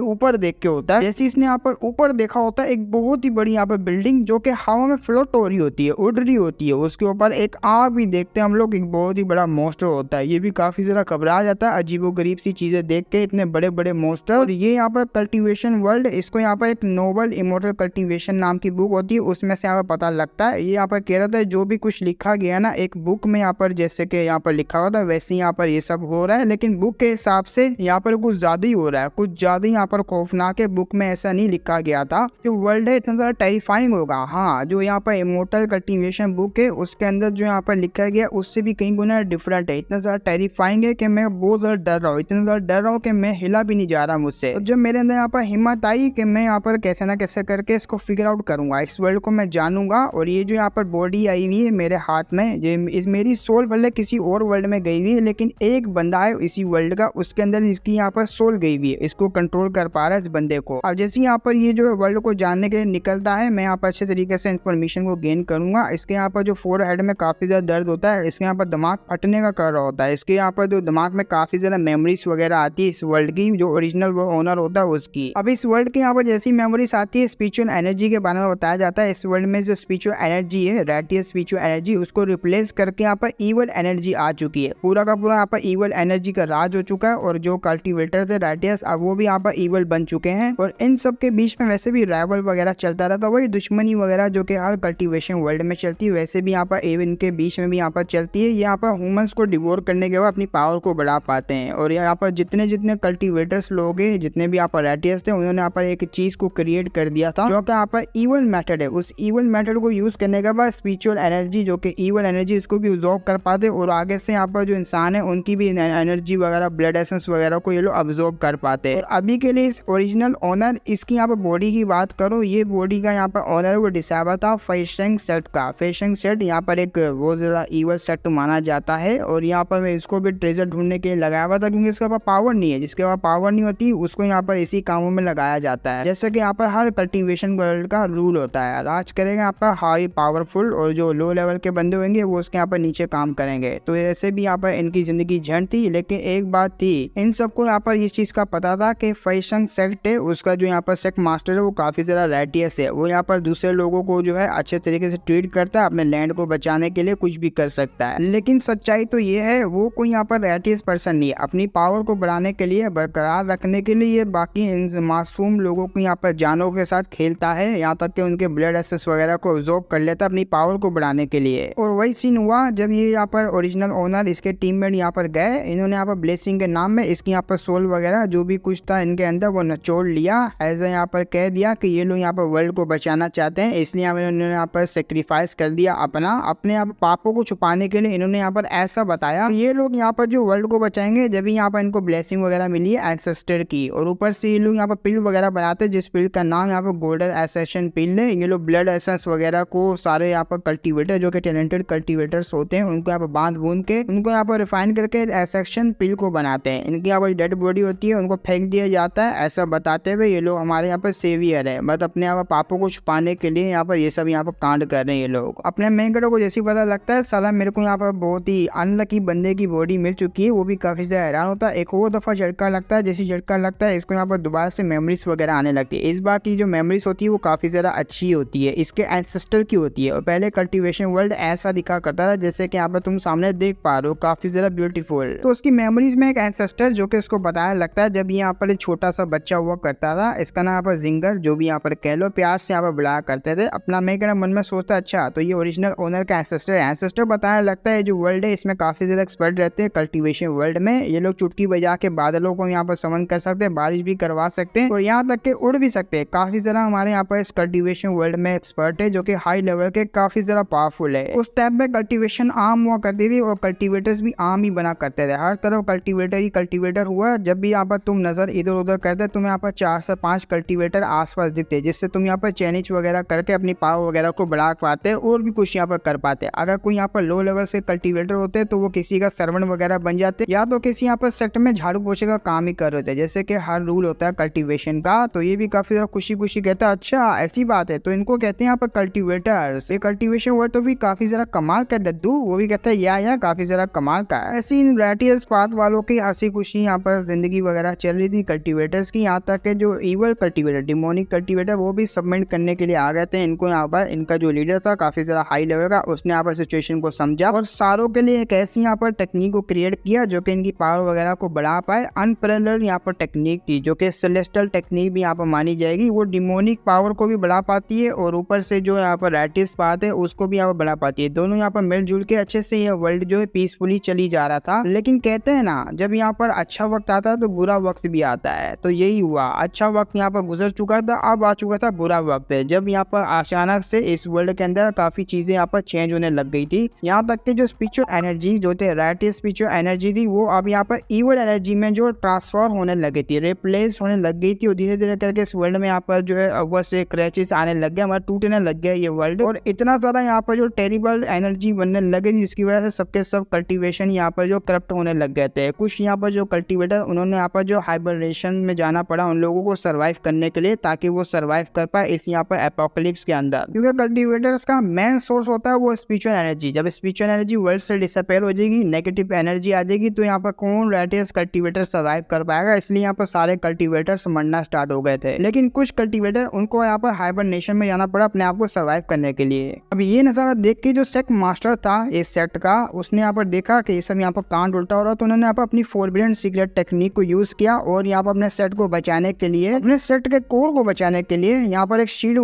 ऊपर देख के होता है। जैसे इसने यहाँ पर ऊपर देखा होता है एक बहुत ही बड़ी यहाँ पर बिल्डिंग जो कि हवा में फ्लोट हो रही होती है, उड़ रही होती है, उसके ऊपर एक आग भी देखते हैं हम लोग, एक बहुत ही बड़ा मॉन्स्टर होता है। ये भी काफी ज्यादा घबरा जाता है अजीबोगरीब सी चीजें देख के, इतने बड़े बड़े मॉन्स्टर। और ये यहाँ पर कल्टीवेशन वर्ल्ड, इसको यहाँ पर एक नोबल इमोर्टल कल्टीवेशन नाम की बुक होती है, उसमें से यहाँ पर पता लगता है। ये यहाँ पर कह रहा था जो भी कुछ लिखा गया ना एक बुक में, यहाँ पर जैसे कि यहाँ पर लिखा हुआ था वैसे यहाँ पर ये सब हो रहा है, लेकिन बुक के हिसाब से यहाँ पर कुछ ज्यादा ही हो रहा है, कुछ ज्यादा यहाँ पर खौफनाक है। बुक में ऐसा नहीं लिखा गया था जो वर्ल्ड है इतना ज्यादा टेरिफाइंग होगा। हाँ, जो यहाँ पर इमोर्टल कल्टीवेशन बुक है उसके अंदर जो यहाँ पर लिखा गया उससे भी कई गुना डिफरेंट है, इतना ज्यादा टेरिफाइंग है कि मैं बहुत ज्यादा डर रहा हूँ, इतना ज्यादा डर रहा हूँ कि मैं हिला भी नहीं जा रहा मुझसे। तो जब मेरे अंदर यहाँ पर हिम्मत आई कि मैं यहाँ पर कैसे ना कैसे करके इसको फिगर आउट करूंगा, इस वर्ल्ड को मैं जानूंगा। और ये जो यहाँ पर बॉडी आई हुई है मेरे हाथ में, मेरी सोल भले किसी और वर्ल्ड में गई हुई है, लेकिन एक बंदा है इसी वर्ल्ड का, उसके अंदर इसकी यहाँ पर सोल गई हुई है, इसको कंट्रोल कर पा रहा है इस बंदे को। अब जैसे यहाँ पर ये जो वर्ल्ड को जानने के लिए निकलता है, मैं यहाँ पर अच्छे तरीके से इन्फॉर्मेशन को गेन करूंगा। इसके यहाँ पर जो फोरहेड में काफी ज्यादा दर्द होता है, इसके यहाँ पर दिमाग फटने का कर रहा होता है, इसके यहाँ पर जो दिमाग में काफी ज्यादा मेमोरीज वगैरह आती है इस वर्ल्ड की, जो ओरिजिनल ओनर होता है उसकी। अब इस वर्ल्ड के यहाँ पर जैसी मेमोरीज आती है, स्पिरिचुअल एनर्जी के बारे में बताया जाता है। इस वर्ल्ड में जो स्पिरिचुअल एनर्जी है, रेडियस स्पिरिचुअल एनर्जी, उसको रिप्लेस करके यहाँ पर ईवल एनर्जी आ चुकी है। पूरा का पूरा यहाँ पर ईवल एनर्जी का राज हो चुका है, और जो कल्टीवेटर थे रेडियस, अब वो भी यहाँ पर ईवल बन चुके हैं। और इन सब के बीच में वैसे भी राइवल वगैरह चलता रहता, वही दुश्मनी वगैरह जो कि हर कल्टीवेशन वर्ल्ड में चलती है, वैसे भी यहाँ पर इनके बीच में भी यहाँ पर चलती है। यहाँ पर ह्यूमंस को डिवोर करने के बाद अपनी पावर को बढ़ा पाते हैं। और यहाँ पर जितने जितने कल्टीवेटर्स लोग हैं, जितने भी यहाँ पर रेडियस थे, उन्होंने यहाँ पर एक चीज को क्रिएट कर दिया था जो कि यहाँ पर ईवल मेथड है। उस ईवल मेथड को यूज करने के बाद स्पिरिचुअल एनर्जी जो कि ईवल एनर्जी, इसको भी ऑब्जॉर्व कर पाते, और आगे से यहाँ पर जो इंसान है उनकी भी एनर्जी वगैरह, ब्लड एसेंस वगैरह को ये लोग ऑब्जॉर्व कर पाते हैं। और अभी के लिए इस ओरिजिनल ओनर, इसकी यहाँ पर बॉडी की बात करो, ये बॉडी का यहाँ पर ओनर वो डिसाइबर था फेशेंग सेट का। फेशेंग सेट यहाँ पर एक बहुत ज़्यादा ईवल सेट माना जाता है और यहाँ पर मैं इसको भी ट्रेजर ढूंढने के लिए लगाया हुआ था क्योंकि इसके पास पावर नहीं है। जिसके पास पावर नहीं होती उसको यहाँ पर इसी कामों में लगाया जाता है। जैसे कि यहाँ पर हर कल्टीवेशन वर्ल्ड का रूल होता है, राज करेगा यहाँ पर हाई पावरफुल और जो लो लेवल के बंदे होंगे वो उसके यहाँ पर नीचे काम करेंगे। तो ऐसे भी यहाँ पर इनकी जिंदगी झंड थी। लेकिन एक बात थी, इन सबको यहाँ पर इस चीज का पता था कि फेशेंग सेट है उसका जो यहाँ पर सेक्ट मास्टर है वो काफी ज्यादा राइटियस है। वो यहाँ पर दूसरे लोगों को जो है अच्छे तरीके से ट्रीट करता है, अपने लैंड को बचाने के लिए कुछ भी कर सकता है। लेकिन सच्चाई तो ये है वो कोई यहाँ पर राइटियस पर्सन नहीं है। अपनी पावर को बढ़ाने के लिए, बरकरार रखने के लिए ये बाकी मासूम लोगों को यहाँ पर जानों के साथ खेलता है, यहाँ तक कि उनके ब्लड एसेस वगैरह को ऑब्जॉर्ब कर लेता है अपनी पावर को बढ़ाने के लिए। और वही सीन हुआ जब ये यहाँ पर ओरिजिनल ओनर इसके टीममेट यहाँ पर गए। इन्होंने यहाँ पर ब्लेसिंग के नाम में इसकी यहाँ पर सोल वगैरह जो भी कुछ था इनके अंदर वो निचोड़ लिया। ऐसा यहाँ पर कह दिया कि ये लोग यहाँ पर वर्ल्ड को बचाना चाहते हैं, इसलिए इन्होंने यहाँ पर सेक्रीफाइस कर दिया अपने आप पापों को छुपाने के लिए। इन्होंने यहाँ पर ऐसा बताया कि ये लोग यहाँ पर जो वर्ल्ड को बचाएंगे जब यहाँ पर इनको ब्लेसिंग वगैरह मिली है एंसेस्टर की। और ऊपर से ये लोग यहाँ पर पिल वगैरह बनाते हैं जिस पिल का नाम यहाँ पर गोल्डन एसेशन पिल है। ये लोग ब्लड एसेंस वगैरह को सारे यहाँ पर कल्टीवेटर जो कि टैलेंटेड कल्टीवेटर्स होते हैं उनको यहाँ पर बांध बूंद के उनको यहाँ पर रिफाइन करके एसेशन पिल को बनाते हैं। इनकी यहाँ पर डेड बॉडी होती है उनको फेंक दिया जाता है, ऐसा बताते हुए ये लोग हमारे यहाँ पर सेवियर है, बस अपने यहाँ पर पापों को छुपाने के लिए यहाँ पर ये सब यहाँ पर कांड कर रहे हैं। ये लोग अपने मेन हीरो को जैसे पता लगता है साला मेरे को यहाँ पर बहुत ही अनलकी बंदे की बॉडी मिल चुकी है, वो भी काफी ज्यादा हैरान होता है। एक और दफा झटका लगता है, जैसे झटका लगता है इसको यहाँ पर दोबारा से मेमोरीज वगैरह आने लगती है। इस बार की जो मेमोरीज होती है वो काफी ज्यादा अच्छी होती है, इसके एंसेस्टर की होती है। और पहले कल्टीवेशन वर्ल्ड ऐसा दिखा करता था जैसे कि यहाँ पर तुम सामने देख पा रहे हो, काफी ज्यादा ब्यूटीफुल। तो उसकी मेमोरीज में एक एंसेस्टर जो कि उसको बताया लगता है जब यहाँ पर एक छोटा सा बच्चा हुआ करता था, इसका नाम यहाँ पर जिंगर जो भी यहाँ पर कह लो प्यार से यहाँ पर बुलाया करते थे। अपना मैं क्या मन में सोचता अच्छा तो ये ओरिजिनल ओनर का एंसेस्टर है। एंसेस्टर बताया लगता है जो वर्ल्ड है इसमें काफी ज्यादा एक्सपर्ट रहते हैं कल्टीवेशन वर्ल्ड में। ये लोग चुटकी बजा के बादलों को यहाँ पर समन कर सकते हैं, बारिश भी करवा सकते हैं और यहाँ तक के उड़ भी सकते हैं। काफी ज्यादा हमारे यहाँ पर इस कल्टीवेशन वर्ल्ड में एक्सपर्ट है जो कि हाई लेवल के काफी ज्यादा पावरफुल है। उस टाइम में कल्टीवेशन आम हुआ करती थी और कल्टीवेटर्स भी आम ही बना करते थे, हर तरफ कल्टीवेटर ही कल्टीवेटर हुआ। जब भी यहाँ पर तुम नजर इधर उधर करते तुम्हें यहाँ पर 4 से 5 कल्टीवेटर आसपास दिखते जिससे तुम यहाँ पर चैलेंज वगैरह करके अपनी पावर वगैरह को बढ़ा पाते और भी कुछ यहाँ पर कर पाते। अगर कोई यहाँ पर लो लेवल से कल्टीवेटर होते तो वो किसी का सर्वेंट वगैरह बन जाते या तो किसी यहाँ पर सेक्टर में झाड़ू पोछे का काम ही कर रहे थे जैसे कि हर रूल होता है कल्टीवेशन का। तो ये भी काफी ज्यादा खुशी खुशी कहता है अच्छा ऐसी बात है, तो इनको कहते हैं यहाँ पर कल्टीवेटर्स। ये कल्टीवेशन वर्ड तो भी काफी ज्यादा कमाल का दद्दू, वो भी कहता है या काफी ज्यादा कमाल का। ऐसी इन राइटियस पाथ वालों की हंसी खुशी यहाँ पर जिंदगी वगैरह चल रही थी कल्टीवेटर्स की। यहाँ तक के जो इवल कल्टीवेटर डिमोनिक कल्टीवेटर वो भी सबमिट करने के लिए आ गए थे। इनको यहाँ पर इनका जो लीडर था काफी ज्यादा हाई लेवल का, उसने यहाँ पर सिचुएशन को समझा और सारों के लिए एक ऐसी यहाँ पर टेक्निक को क्रिएट किया जो कि इनकी पावर वगैरह को बढ़ा पाए। अनपैरेलल यहाँ पर टेक्निक थी जो कि सेलेस्टियल टेक्निक भी यहाँ पर मानी जाएगी। वो डिमोनिक पावर को भी बढ़ा पाती है और ऊपर से जो यहाँ पर राइटियस पाथ है उसको भी यहाँ पर बढ़ा पाती है। दोनों यहाँ पर मिलजुल के अच्छे से ये वर्ल्ड जो है पीसफुली चली जा रहा था। लेकिन कहते हैं ना जब यहाँ पर अच्छा वक्त आता है तो बुरा वक्त भी आता है, तो यही हुआ। अच्छा वक्त यहाँ पर गुजर चुका था, अब आ चुका था बुरा वक्त है जब यहाँ पर अचानक से इस वर्ल्ड के अंदर काफी चीजें यहाँ पर चेंज होने लग गई थी। यहाँ तक कि जो स्पिरिचुअल एनर्जी जो थे राइटियस स्पिरिचुअल एनर्जी थी वो अब यहाँ पर इवल एनर्जी में जो ट्रांसफर होने लगी थी, रिप्लेस होने लग गई थी। और धीरे धीरे करके इस वर्ल्ड में यहाँ पर जो है अव्वल से क्रैचेस आने लग गए, हमारा टूटने लग गया ये वर्ल्ड। और इतना ज्यादा यहाँ पर जो टेरिबल एनर्जी बनने लगे जिसकी वजह से सबके सब कल्टीवेशन यहाँ पर जो करप्ट होने लग गए थे। कुछ यहाँ पर जो कल्टीवेटर उन्होंने यहाँ पर जो हाइबरनेशन में जाना पड़ा उन लोगों को सर्वाइव करने के लिए ताकि वो सर्वाइव कर पाए इस यहाँ पर एपोकलिप्स के अंदर। क्योंकि कल्टीवेटर्स का मेन सोर्स होता है वो स्पिरिचुअल एनर्जी। जब स्पिरिचुअल एनर्जी वर्ल्ड से डिसअपेयर हो जाएगी, नेगेटिव एनर्जी आ जाएगी, तो यहाँ पर कौन राइटियस कल्टीवेटर सर्वाइव कर पाएगा। इसलिए यहाँ पर सारे कल्टीवेटर्स मरना स्टार्ट हो गए थे। लेकिन कुछ कल्टीवेटर उनको यहाँ पर हाइबरनेशन में जाना पड़ा अपने आप को सर्वाइव करने के लिए। अब ये नजारा देख के जो सेक्ट मास्टर था इस सेक्ट का, उसने यहाँ पर देखा कि ये सब यहाँ पर कांड उल्टा हो रहा, तो उन्होंने यहाँ पर अपनी फॉरबिडन सीक्रेट टेक्निक को यूज किया और यहाँ पर अपने सेट को बचाने के लिए, अपने सेट के कोर को बचाने के लिए यहाँ पर एक शील्ड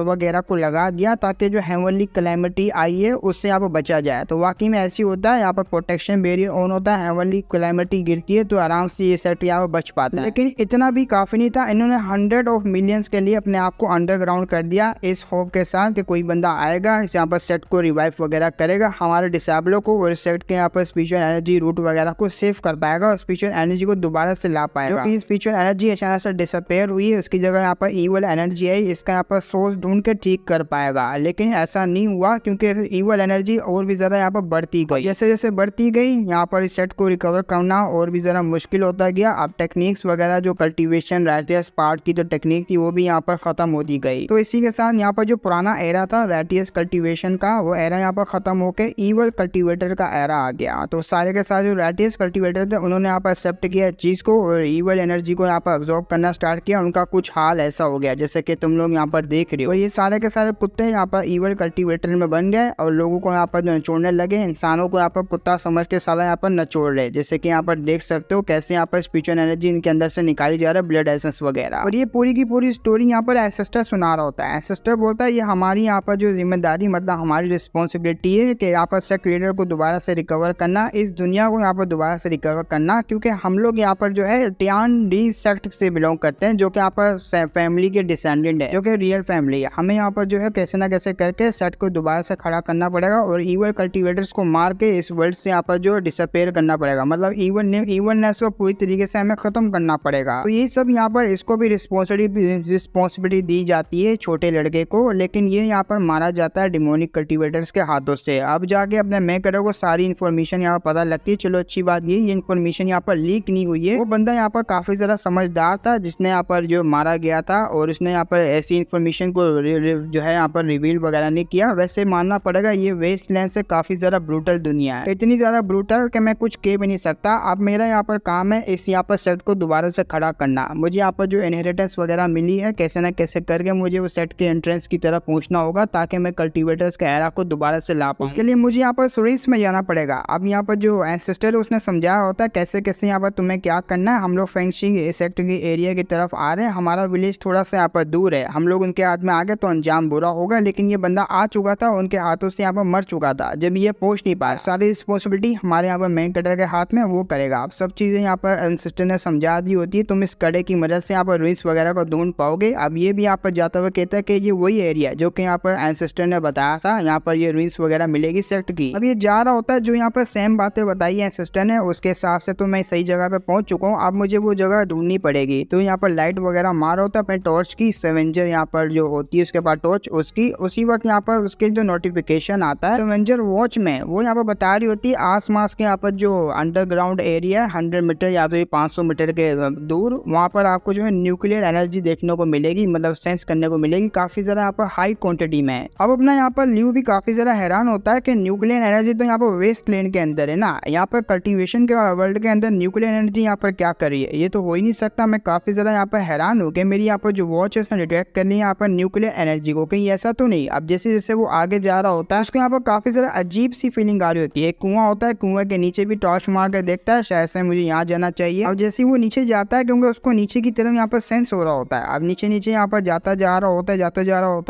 वगैरह को लगा दिया ताकि जो हेवनली कैलेमिटी आई है उससे यहाँ पर बचा जाए। तो वाकई में ऐसी होता है, यहाँ पर प्रोटेक्शन बैरियर ऑन होता है, हेवनली कैलेमिटी गिरती है तो आराम से ये सेट यहाँ पर बच पाता है। लेकिन इतना भी काफी नहीं था, इन्होंने 100 ऑफ मिलियंस के लिए अपने आप को अंडरग्राउंड कर दिया इस होप के साथ कि कोई बंदा आएगा इस यहाँ पर सेट को रिवाइव वगैरह करेगा, हमारे डिसेबलों को और सेट के यहाँ पर स्पिरिचुअल एनर्जी रूट वगैरह को सेव कर पाएगा और स्पिरिचुअल एनर्जी को दोबारा से ला पाएगा। स्पिरिचुअल एनर्जी एनर्जी अचानक से डिसअपेयर हुई, उसकी जगह यहाँ पर ईवल एनर्जी आई, इसका यहाँ पर सोर्स ढूंढ के ठीक कर पाएगा। लेकिन ऐसा नहीं हुआ क्योंकि ईवल एनर्जी और भी ज़्यादा यहाँ पर बढ़ती गई। जैसे जैसे बढ़ती गई यहाँ पर इस सेट को रिकवर करना और भी ज़रा मुश्किल होता गया। अब टेक्निक्स वगैरह जो कल्टीवेशन रैटियस पार्ट की जो टेक्निक थी वो भी यहाँ पर ख़त्म होती गई। तो इसी के साथ यहाँ पर जो पुराना एरा था रैटियस कल्टीवेशन का, वो एरा यहाँ पर ख़त्म होकर ईवल कल्टीवेटर का एरा आ गया। तो सारे के सारे जो रैटियस कल्टीवेटर थे उन्होंने यहाँ पर एक्सेप्ट किया चीज़ को और ईवल एनर्जी को यहाँ पर अब्जॉर्ब करना स्टार्ट किया। उनका कुछ हाल ऐसा हो गया जैसे कि तुम लोग यहाँ पर देख रहे हो। और ये सारे के सारे कुत्ते यहाँ पर ईवल कल्टीवेटर में बन गए और लोगों को यहाँ पर नचोड़ने लगे। इंसानों को यहाँ पर कुत्ता समझ के साला यहाँ पर नचोड़ रहे, जैसे कि यहाँ पर देख सकते हो कैसे यहाँ पर स्पिरिचुअल एनर्जी इनके अंदर से निकाली जा रहा है, ब्लड एसेंस वगैरह। और ये पूरी की पूरी स्टोरी यहाँ पर एंसेस्टर सुना रहा होता है। एंसेस्टर बोलता है ये हमारी यहाँ पर जो जिम्मेदारी मतलब हमारी रिस्पॉन्सिबिलिटी है कि यहाँ पर सेक्ट लीडर को दोबारा से रिकवर करना, इस दुनिया को यहाँ पर दोबारा से रिकवर करना, क्योंकि हम लोग यहाँ पर जो है टियान डी सेक्ट से बिलोंग करते हैं जो कि यहाँ पर फैमिली के डिसेंडेंट है, जो कि रियल फैमिली है। हमें यहाँ पर जो है कैसे ना कैसे करके सेट को दोबारा से खड़ा करना पड़ेगा और ईवल कल्टीवेटर्स को मार के इस वर्ल्ड से यहाँ पर जो डिसअपेयर करना पड़ेगा, मतलब ईवलनेस को पूरी तरीके से हमें खत्म करना पड़ेगा। तो ये सब यहाँ पर इसको भी रिस्पॉन्सिबिलिटी दी जाती है छोटे लड़के को, लेकिन ये यहाँ पर मारा जाता है डिमोनिक कल्टीवेटर्स के हाथों से। अब जाके अपने मेकर को सारी इन्फॉर्मेशन यहाँ पर पता लगती है। चलो अच्छी बात ये इन्फॉर्मेशन यहाँ पर लीक नहीं हुई है। वो बंदा यहाँ पर काफी ज्यादा समझदार था जिसने यहाँ पर जो मारा गया था और उसने यहाँ पर ऐसी इन्फॉर्मेशन को जो है यहाँ पर रिवील वगैरह नहीं किया। वैसे मानना पड़ेगा ये वेस्टलैंड से काफी ज्यादा ब्रूटल दुनिया है, इतनी ज्यादा ब्रूटल कि मैं कुछ कह भी नहीं सकता। अब मेरा यहाँ पर काम है इस यहाँ पर सेट को दोबारा से खड़ा करना। मुझे यहाँ पर जो इनहेरिटेंस वगैरह मिली है कैसे ना कैसे करके मुझे वो सेट के एंट्रेंस की तरफ पहुंचना होगा ताकि मैं कल्टीवेटर्स के एरा को दोबारा से ला पाऊं। उसके लिए मुझे यहाँ पर सुरेश में जाना पड़ेगा। अब यहाँ पर जो एंसेस्टर उसने समझाया होता है कैसे कैसे यहाँ पर तुम्हें क्या करना है। हम लोग फेंगशिंग सेक्ट के एरिया की तरफ आ रहे हैं, हमारा विलेज थोड़ा सा यहाँ पर दूर है, हम लोग उनके हाथ में आ गए तो अंजाम बुरा होगा। लेकिन ये बंदा आ चुका था, उनके हाथों से यहाँ पर मर चुका था जब ये पहुंच नहीं पाया। सारी रिस्पॉन्सिबिलिटी हमारे यहाँ पर मेन कटर के हाथ में, वो करेगा। अब सब चीजें यहाँ पर एंसेस्टर ने समझा दी होती है, तुम इस कड़े की मदद से यहाँ पर रुइंस वगैरह को ढूंढ पाओगे। अब ये भी यहाँ पर जाता हुआ कहता है कि ये वही एरिया जो कि यहाँ पर एंसेस्टर ने बताया था, यहाँ पर ये रुइंस वगैरह मिलेगी सेक्ट की। अब ये जा रहा होता है जो यहाँ पर सेम बातें बताई है एंसेस्टर ने, उसके हिसाब से तो मैं सही जगह पे पहुंच चुका हूँ। अब मुझे वो जगह ढूंढनी पड़ेगी। तो यहाँ पर लाइट वगैरह मार होता है अपने टॉर्च की, सेवेंजर यहाँ पर जो होती है उसके पास टॉर्च उसकी, उसी वक्त यहाँ पर उसके जो नोटिफिकेशन आता है सेवेंजर वॉच में, वो यहाँ पर बता रही होती है आसपास के यहाँ पर जो अंडरग्राउंड एरिया 100 मीटर या तो 500 मीटर के दूर, वहाँ पर आपको जो है न्यूक्लियर एनर्जी देखने को मिलेगी, मतलब सेंस करने को मिलेगी काफी ज्यादा यहाँ पर हाई क्वांटिटी में। अब अपना यहाँ पर ल्यू भी काफी ज्यादा हैरान होता है कि न्यूक्लियर एनर्जी तो यहाँ पर वेस्टलैंड के अंदर है ना, यहाँ पर कल्टीवेशन के वर्ल्ड के अंदर न्यूक्लियर एनर्जी यहाँ पर क्या कर रही है, ये तो हो ही नहीं सकता। मैं काफी ज्यादा यहाँ पर हैरान हूँ कि मेरी यहाँ पर जो वॉच है उसने डिटेक्ट कर ली यहाँ पर न्यूक्लियर एनर्जी को, कहीं ऐसा तो नहीं। अब जैसे जैसे वो आगे जा रहा होता है उसको यहाँ पर काफी ज्यादा अजीब सी फीलिंग आ रही होती है। एक कुआं होता है, कुएं के नीचे भी टॉर्च मार कर देखता है शायद से मुझे यहाँ जाना चाहिए। अब जैसे वो नीचे जाता है क्योंकि उसको नीचे की तरफ यहाँ पर सेंस हो रहा होता है, अब नीचे नीचे यहाँ पर जाता जा रहा होता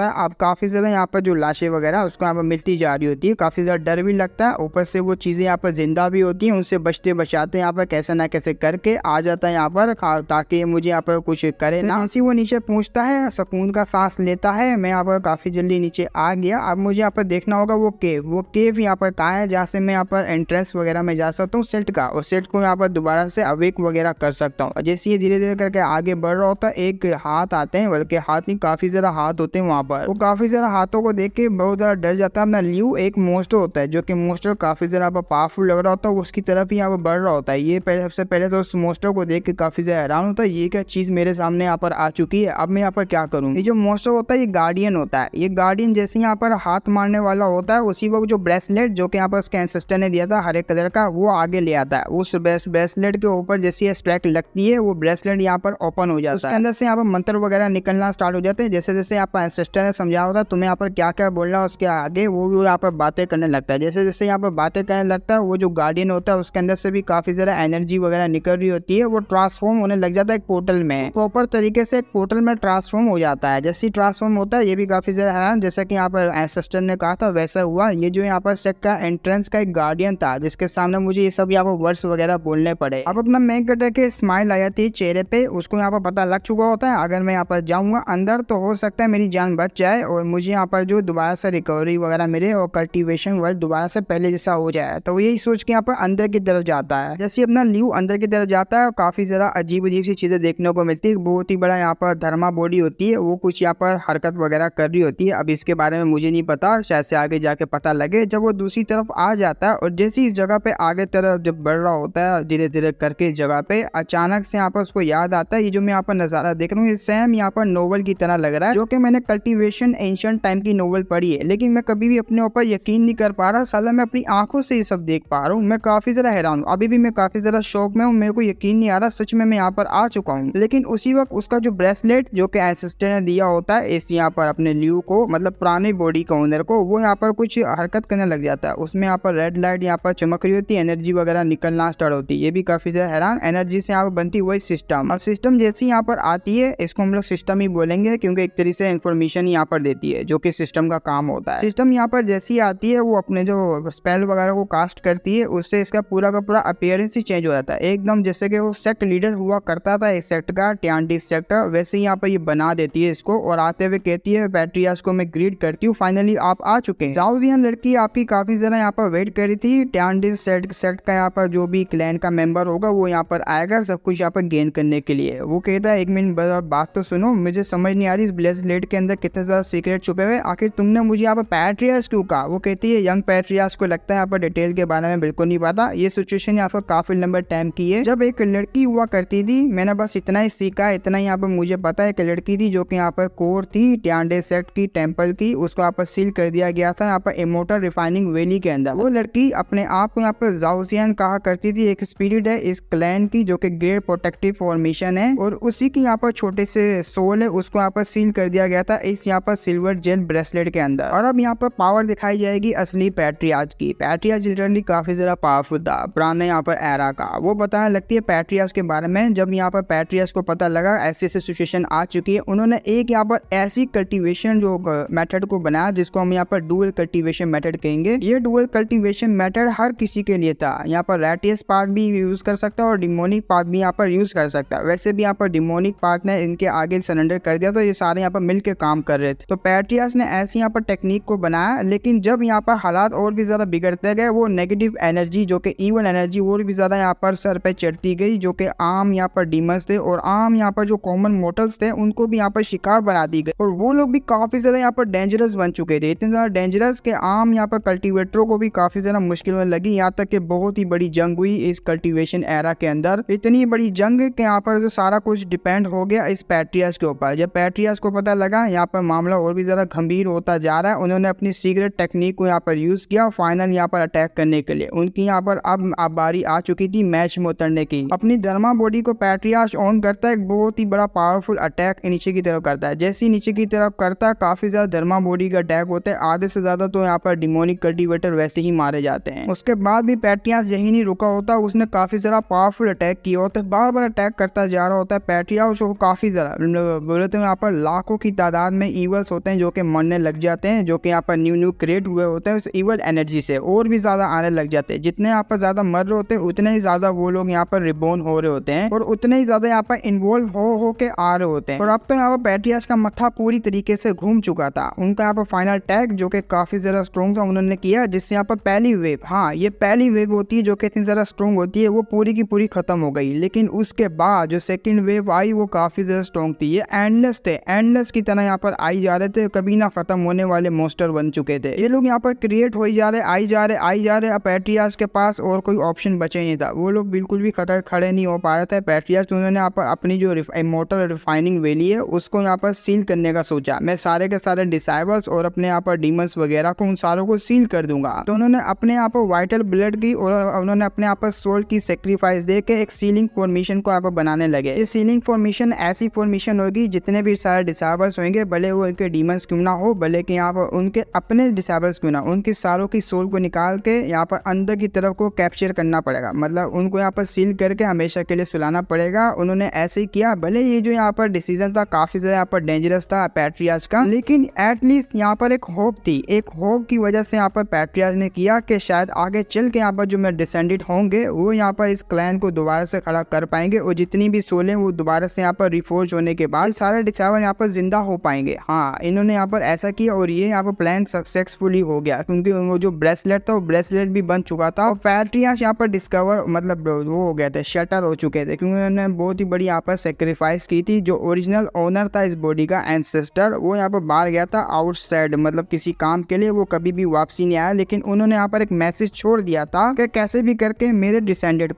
है। अब काफी ज्यादा यहाँ पर जो लाशें वगैरह उसको यहाँ पर मिलती जा रही होती है, काफी ज्यादा डर भी लगता है। ऊपर से वो चीजें यहाँ पर जिंदा भी होती है, उनसे बचते बचाते यहाँ पर कैसे ना कैसे करके आ जाता है यहाँ पर ताकि मुझे यहाँ पर कुछ करे ना। ऐसी वो नीचे पहुंचता है, सुकून का सांस लेता है। मैं यहाँ पर काफी जल्दी नीचे आ गया। अब मुझे यहाँ पर देखना होगा वो केव यहाँ पर कहाँ है जहाँ से मैं यहाँ पर एंट्रेंस वगैरह में जा सकता हूँ सेट का, और सेट को यहाँ पर दोबारा से अवेक वगैरह कर सकता हूँ। जैसे ये धीरे धीरे करके आगे बढ़ रहा होता है, एक हाथ आते हैं, बल्कि हाथ नहीं काफी ज्यादा हाथ होते हैं वहाँ पर। वो काफी ज्यादा हाथों को देख के बहुत ज्यादा डर जाता है। अपना ल्यू एक मोस्टर होता है जो कि मोस्टर काफी ज्यादा पावरफुल लग रहा होता है, उसकी तरफ ही यहाँ पर बढ़ रहा होता है। ये सबसे पहले तो उस मोस्टर को देख के काफी ज्यादा हैरान होता है, ये क्या चीज मेरे सामने यहाँ पर आ चुकी है, अब मैं यहाँ पर क्या करूँ। ये जो मोस्टर होता है ये गार्डियन होता है। ये गार्डियन जैसे यहाँ पर हाथ मारने वाला होता है, उसी वक्त जो ब्रेसलेट जो कि यहाँ पर उसके एंसेस्टर ने दिया था हरे कलर का, वो आगे ले आता है। उस ब्रेसलेट के ऊपर जैसी स्ट्राइक लगती है वो ब्रेसलेट यहाँ पर ओपन हो जाता है, उसके अंदर से यहाँ पर मंत्र वगैरह निकलना स्टार्ट हो जाते हैं। जैसे जैसे यहाँ पर एंसेस्टर ने समझा होता है तुम्हें यहाँ पर क्या क्या बोलना है, उसके आगे वो यहाँ पर बातें करने लगता है। जैसे जैसे यहाँ पर बातें करने लगता है वो जो गार्डियन होता है उसके अंदर से भी काफी ज्यादा एनर्जी वगैरह निकल रही होती है, वो ट्रांसफॉर्म होने लग जाता है एक पोर्टल में, प्रॉपर तरीके से एक पोर्टल में ट्रांसफॉर्म हो जाता है। जैसे ही ट्रांसफॉर्म होता है ये भी काफी ज्यादा हैरान, जैसा कि यहाँ पर एंसेस्टर ने कहा था वैसा हुआ। ये जो यहाँ पर सेक्ट का एंट्रेंस का एक गार्डियन था जिसके सामने मुझे ये सब यहाँ पर वर्ड्स वगैरह बोलने पड़े। अब अपना मेन कैरेक्टर के स्माइल आ जाती है चेहरे पे, उसको यहाँ पर पता लग चुका होता है अगर मैं यहाँ पर जाऊंगा अंदर तो हो सकता है मेरी जान बच जाए और मुझे यहाँ पर जो दोबारा से रिकवरी वगैरह मिले और कल्टीवेशन वर्ल्ड दोबारा से पहले जैसा हो जाए। तो यही सोच के यहाँ पर अंदर की तरफ जाता है। जैसे अपना ल्यू अंदर की तरफ जाता है काफी ज्यादा अजीब अजीब सी चीजें देखने को मिलती है। बहुत ही बड़ा यहाँ पर धर्मा बॉडी होती है, वो कुछ यहाँ पर हरकत वगैरह कर रही होती है। अब इसके बारे में मुझे नहीं पता, शायद से आगे जाके पता लगे। जब वो दूसरी तरफ आ जाता है और जैसे इस जगह पे आगे तरफ जब बढ़ रहा होता है धीरे धीरे करके इस जगह पे, अचानक से यहाँ पर उसको याद आता है ये जो मैं यहाँ पर नजारा देख रहा हूँ ये सेम यहाँ पर नोवेल की तरह लग रहा है, जो कि मैंने कल्टीवेशन एंशिएंट टाइम की नोवेल पढ़ी है। लेकिन मैं कभी भी अपने ऊपर यकीन नहीं कर पा रहा, साला मैं अपनी आंखों से ये सब देख पा रहा हूँ। मैं काफी ज्यादा हैरान हूँ, अभी भी मैं काफी ज्यादा शौक में हूँ, मेरे को यकीन नहीं आ रहा सच में मैं यहाँ पर आ चुका हूँ। लेकिन उसी वक्त उसका जो ब्रेसलेट जो कि एंसेस्टर ने दिया होता है इस यहाँ पर अपने ल्यू को, मतलब पुरानी बॉडी का ओनर को, वो यहाँ पर कुछ हरकत करने लग जाता है। उसमें यहाँ पर रेड लाइट यहाँ पर चमक रही होती है, एनर्जी वगैरह निकलना स्टार्ट होती है। ये भी काफी ज्यादा हैरान, एनर्जी से यहाँ पर बनती वही सिस्टम। अब सिस्टम जैसी यहाँ पर आती है, इसको हम लोग सिस्टम ही बोलेंगे क्योंकि एक तरीके से इन्फॉर्मेशन यहाँ पर देती है जो कि सिस्टम का काम होता है। सिस्टम यहाँ पर जैसी आती है वो अपने जो स्पेल वगैरह को कास्ट करती है, उससे इसका पूरा का पूरा अपीयरेंस ही चेंज हो जाता है एकदम। जैसे कि वो सेक्ट लीडर हुआ करता था इस सेक्ट का, टियांटिस सेक्ट, वैसे ही यहाँ पर ये बना देती है इसको और आते हुए कहती है पैट्रियास को मैं ग्रीट करती हूँ, फाइनली आप आ चुके हैं। जाओजियन लड़की आपकी काफी ज्यादा यहाँ पर वेट कर रही थी। टियांटिस सेक्ट का यहाँ पर जो भी क्लैन का मेंबर होगा वो यहाँ पर आएगा सब कुछ यहाँ पर गेन करने के लिए। वो कहता है एक मिनट बात तो सुनो, मुझे समझ नहीं आ रही इस ब्रेसलेट के अंदर कितने ज्यादा सीक्रेट छुपे हुए, आखिर तुमने मुझे यहाँ पर पैट्रियास क्यों कहा। वो कहती है यंग पैट्रियास को लगता है यहाँ पर डिटेल के बारे में बिल्कुल नहीं पता। ये सिचुएशन यहाँ पर काफी लंबे टाइम की है, जब एक लड़की हुआ करती थी, मैंने बस इतना ही सीखा, इतना ही यहाँ पर मुझे पता है। एक लड़की थी जो कि यहाँ पर कोर थी टियांटिस सेक्ट की टेंपल की, उसको यहाँ पर सील कर दिया गया था यहाँ पर इमोर्टल रिफाइनिंग वैली के अंदर। वो लड़की अपने आप को यहाँ पर जाओजियन कहा करती थी, एक स्पिरिट है इस क्लैन की जो कि ग्रेट प्रोटेक्टिव फॉर्मेशन है और उसी की यहाँ पर छोटे से सोल है, उसको यहाँ पर सील कर दिया गया था इस यहाँ पर सिल्वर जेल ब्रेसलेट के अंदर। और अब यहाँ पर पावर दिखाई जाएगी असली पैट्रियास की। पैट्रियास लिटरली काफी ज्यादा पावरफुल था पुराने यहाँ पर एरा का। वो बताने लगती है पैट्रियास के बारे में। जब यहाँ पर पैट्रियास को पता लगा ऐसी सिचुएशन आ चुकी है, उन्होंने एक यहाँ पर ऐसी कल्टीवेशन जो मेथड को बनाया जिसको हम यहाँ पर डुअल कल्टीवेशन मेथड कहेंगे। ये डुअल कल्टीवेशन मेथड हर किसी के लिए था, यहाँ पर रेटियस पार्ट भी यूज कर सकता है और डिमोनिक पार्ट भी यहाँ पर यूज कर सकता है। वैसे भी यहाँ पर डिमोनिक पार्ट ने इनके आगे सरेंडर कर दिया, तो ये सारे यहाँ पर मिलकर काम कर रहे थे। तो पैट्रियास ने ऐसी यहाँ पर टेक्निक को बनाया, लेकिन जब यहाँ पर हालात और भी ज्यादा बिगड़ते गए, वो नेगेटिव एनर्जी जो कि इवल एनर्जी और भी ज्यादा यहाँ पर सर पे चढ़ती गई, जो कि आम यहाँ पर डीमंस थे और आम यहाँ पर जो कॉमन मोटर्स थे उनको भी यहाँ पर शिकार बना दी गई। और वो लोग भी काफी ज्यादा यहाँ पर डेंजरस बन चुके थे, इतने ज्यादा डेंजरस के आम यहाँ पर कल्टीवेटरों को भी काफी ज्यादा मुश्किल में लगी। यहाँ तक कि बहुत ही बड़ी जंग हुई इस कल्टीवेशन एरा के अंदर, इतनी बड़ी जंग कि यहाँ पर जो सारा कुछ डिपेंड हो गया इस पैट्रियास के ऊपर। जब पैट्रियास को पता लगा यहाँ पर मामला और भी ज्यादा गंभीर होता जा रहा है, उन्होंने अपनी सीक्रेट टेक्निक को यहाँ पर यूज किया फाइनल यहाँ पर अटैक करने के लिए। उनकी यहाँ पर अब बारी आ चुकी थी मैच में उतरने की। अपनी धर्मा बॉडी को पैट्रियास ऑन करता है, एक बहुत ही बड़ा पावरफुल अटैक नीचे की तरफ करता है। जैसे ही नीचे की तरफ करता है काफी ज्यादा धर्मा बॉडी का अटैक होता है, आधे से ज्यादा तो यहाँ पर डिमोनिक कल्टीवेटर वैसे ही मारे जाते हैं। उसके बाद भी पैट्रियास यही नहीं रुका होता, उसने काफी ज्यादा पावरफुल अटैक किया होता है, बार बार अटैक करता जा रहा होता है पैट्रियास को। काफी ज्यादा बोले तो यहाँ पर लाखों की तादाद में ईवल्स होते हैं जो कि मरने लग जाते हैं, जो कि यहाँ पर न्यू क्रिएट हुए होते हैं उस ईवल एनर्जी से, और भी ज्यादा आने लग जाते हैं। जितने यहाँ पर ज्यादा मर रहे होते हैं उतने ही ज्यादा वो लोग यहाँ पर रिबोर्न हो रहे होते हैं और उतने ही ज्यादा यहाँ पर इन्वॉल्व हो के आ रहे होते हैं। और अब तो यहाँ पर पैट्रियास का मत्था पूरी तरीके से घूम चुका था। उनका यहाँ पर फाइनल अटैक जो कि काफी ज्यादा स्ट्रॉन्ग था उन्होंने किया, जिससे यहाँ पर पहली वेव, हाँ ये पहली वेव होती है जो कि इतनी ज्यादा स्ट्रॉन्ग होती है, वो पूरी की पूरी खत्म हो गई। लेकिन उसके बाद जो सेकंड वेव आई वो काफी ज्यादा स्ट्रॉन्ग थी। ये एंडलेस थे, एंडलेस की तरह यहाँ पर आई जा रहे थे, कभी ना खत्म होने वाले मोस्टर बन चुके थे। ये लोग यहाँ पर क्रिएट हो ही जा रहे, आई जा रहे। अब पैट्रियास के पास और कोई ऑप्शन बचे नहीं था, वो लोग बिल्कुल भी खड़े नहीं हो पा रहे थे। पैट्रियास उन्होंने यहाँ पर अपनी जो इमोर्टल रिफाइनिंग वैली है उसको यहाँ पर सील करने का सोचा। मैं सारे के सारे डिसाइबल्स और अपने यहाँ पर डीमंस वगैरह को उन सारों को सील कर दूंगा। तो उन्होंने अपने यहाँ पर वाइटल ब्लड की और उन्होंने अपने यहाँ पर सोल की सेक्रीफाइस दे के एक सीलिंग फॉर्मेशन को यहाँ पर बनाने लगे। ये सीलिंग फॉर्मेशन ऐसी फॉर्मेशन होगी जितने भी सारे डिसाइबल्स होंगे, भले वो उनके डीमंस क्यों ना हो, भले कि यहाँ पर उनके अपने डिसाइबल्स क्यों ना, उनकी सारों की सोल को निकाल के यहाँ पर अंदर की तरफ को कैप्चर करना पड़ेगा, मतलब उनको यहाँ पर सील करके हमेशा के लिए सुलाना पड़ेगा। उन्होंने ऐसे ही किया। भले ये जो यहाँ पर डिसीजन था काफी ज्यादा यहाँ पर डेंजरस था पैट्रियास का, लेकिन एटलीस्ट यहाँ पर एक होप थी। एक होप की वजह से यहाँ पर पैट्रियास ने किया कि शायद आगे चल के यहाँ पर जो मैं डिसेंडेड होंगे वो यहाँ पर इस क्लैन को दोबारा से खड़ा कर पाएंगे और जितनी भी सोलें वो दोबारा से यहाँ पर रिफोर्ज होने के बाद सारे डिसाइबल यहाँ पर जिंदा हो पाएंगे। हाँ, इन्होंने यहाँ पर ऐसा किया और ये यहाँ पर प्लान सक्सेसफुली हो गया, क्योंकि वो जो ब्रेसलेट था वो ब्रेसलेट भी बन चुका था और पैट्रियास यहाँ पर डिस्कवर मतलब वो हो गया था, शटर हो चुके थे, क्योंकि उन्होंने बहुत ही बड़ी यहाँ पर सेक्रीफाइस की थी। जो ओरिजिनल ओनर था इस बॉडी का, एंसेस्टर, वो यहाँ पर बाहर गया था आउटसाइड, मतलब किसी काम के लिए, वो कभी भी वापसी नहीं आया। लेकिन उन्होंने यहाँ पर एक मैसेज छोड़ दिया था कि कैसे भी करके मेरे डिसेंडेंट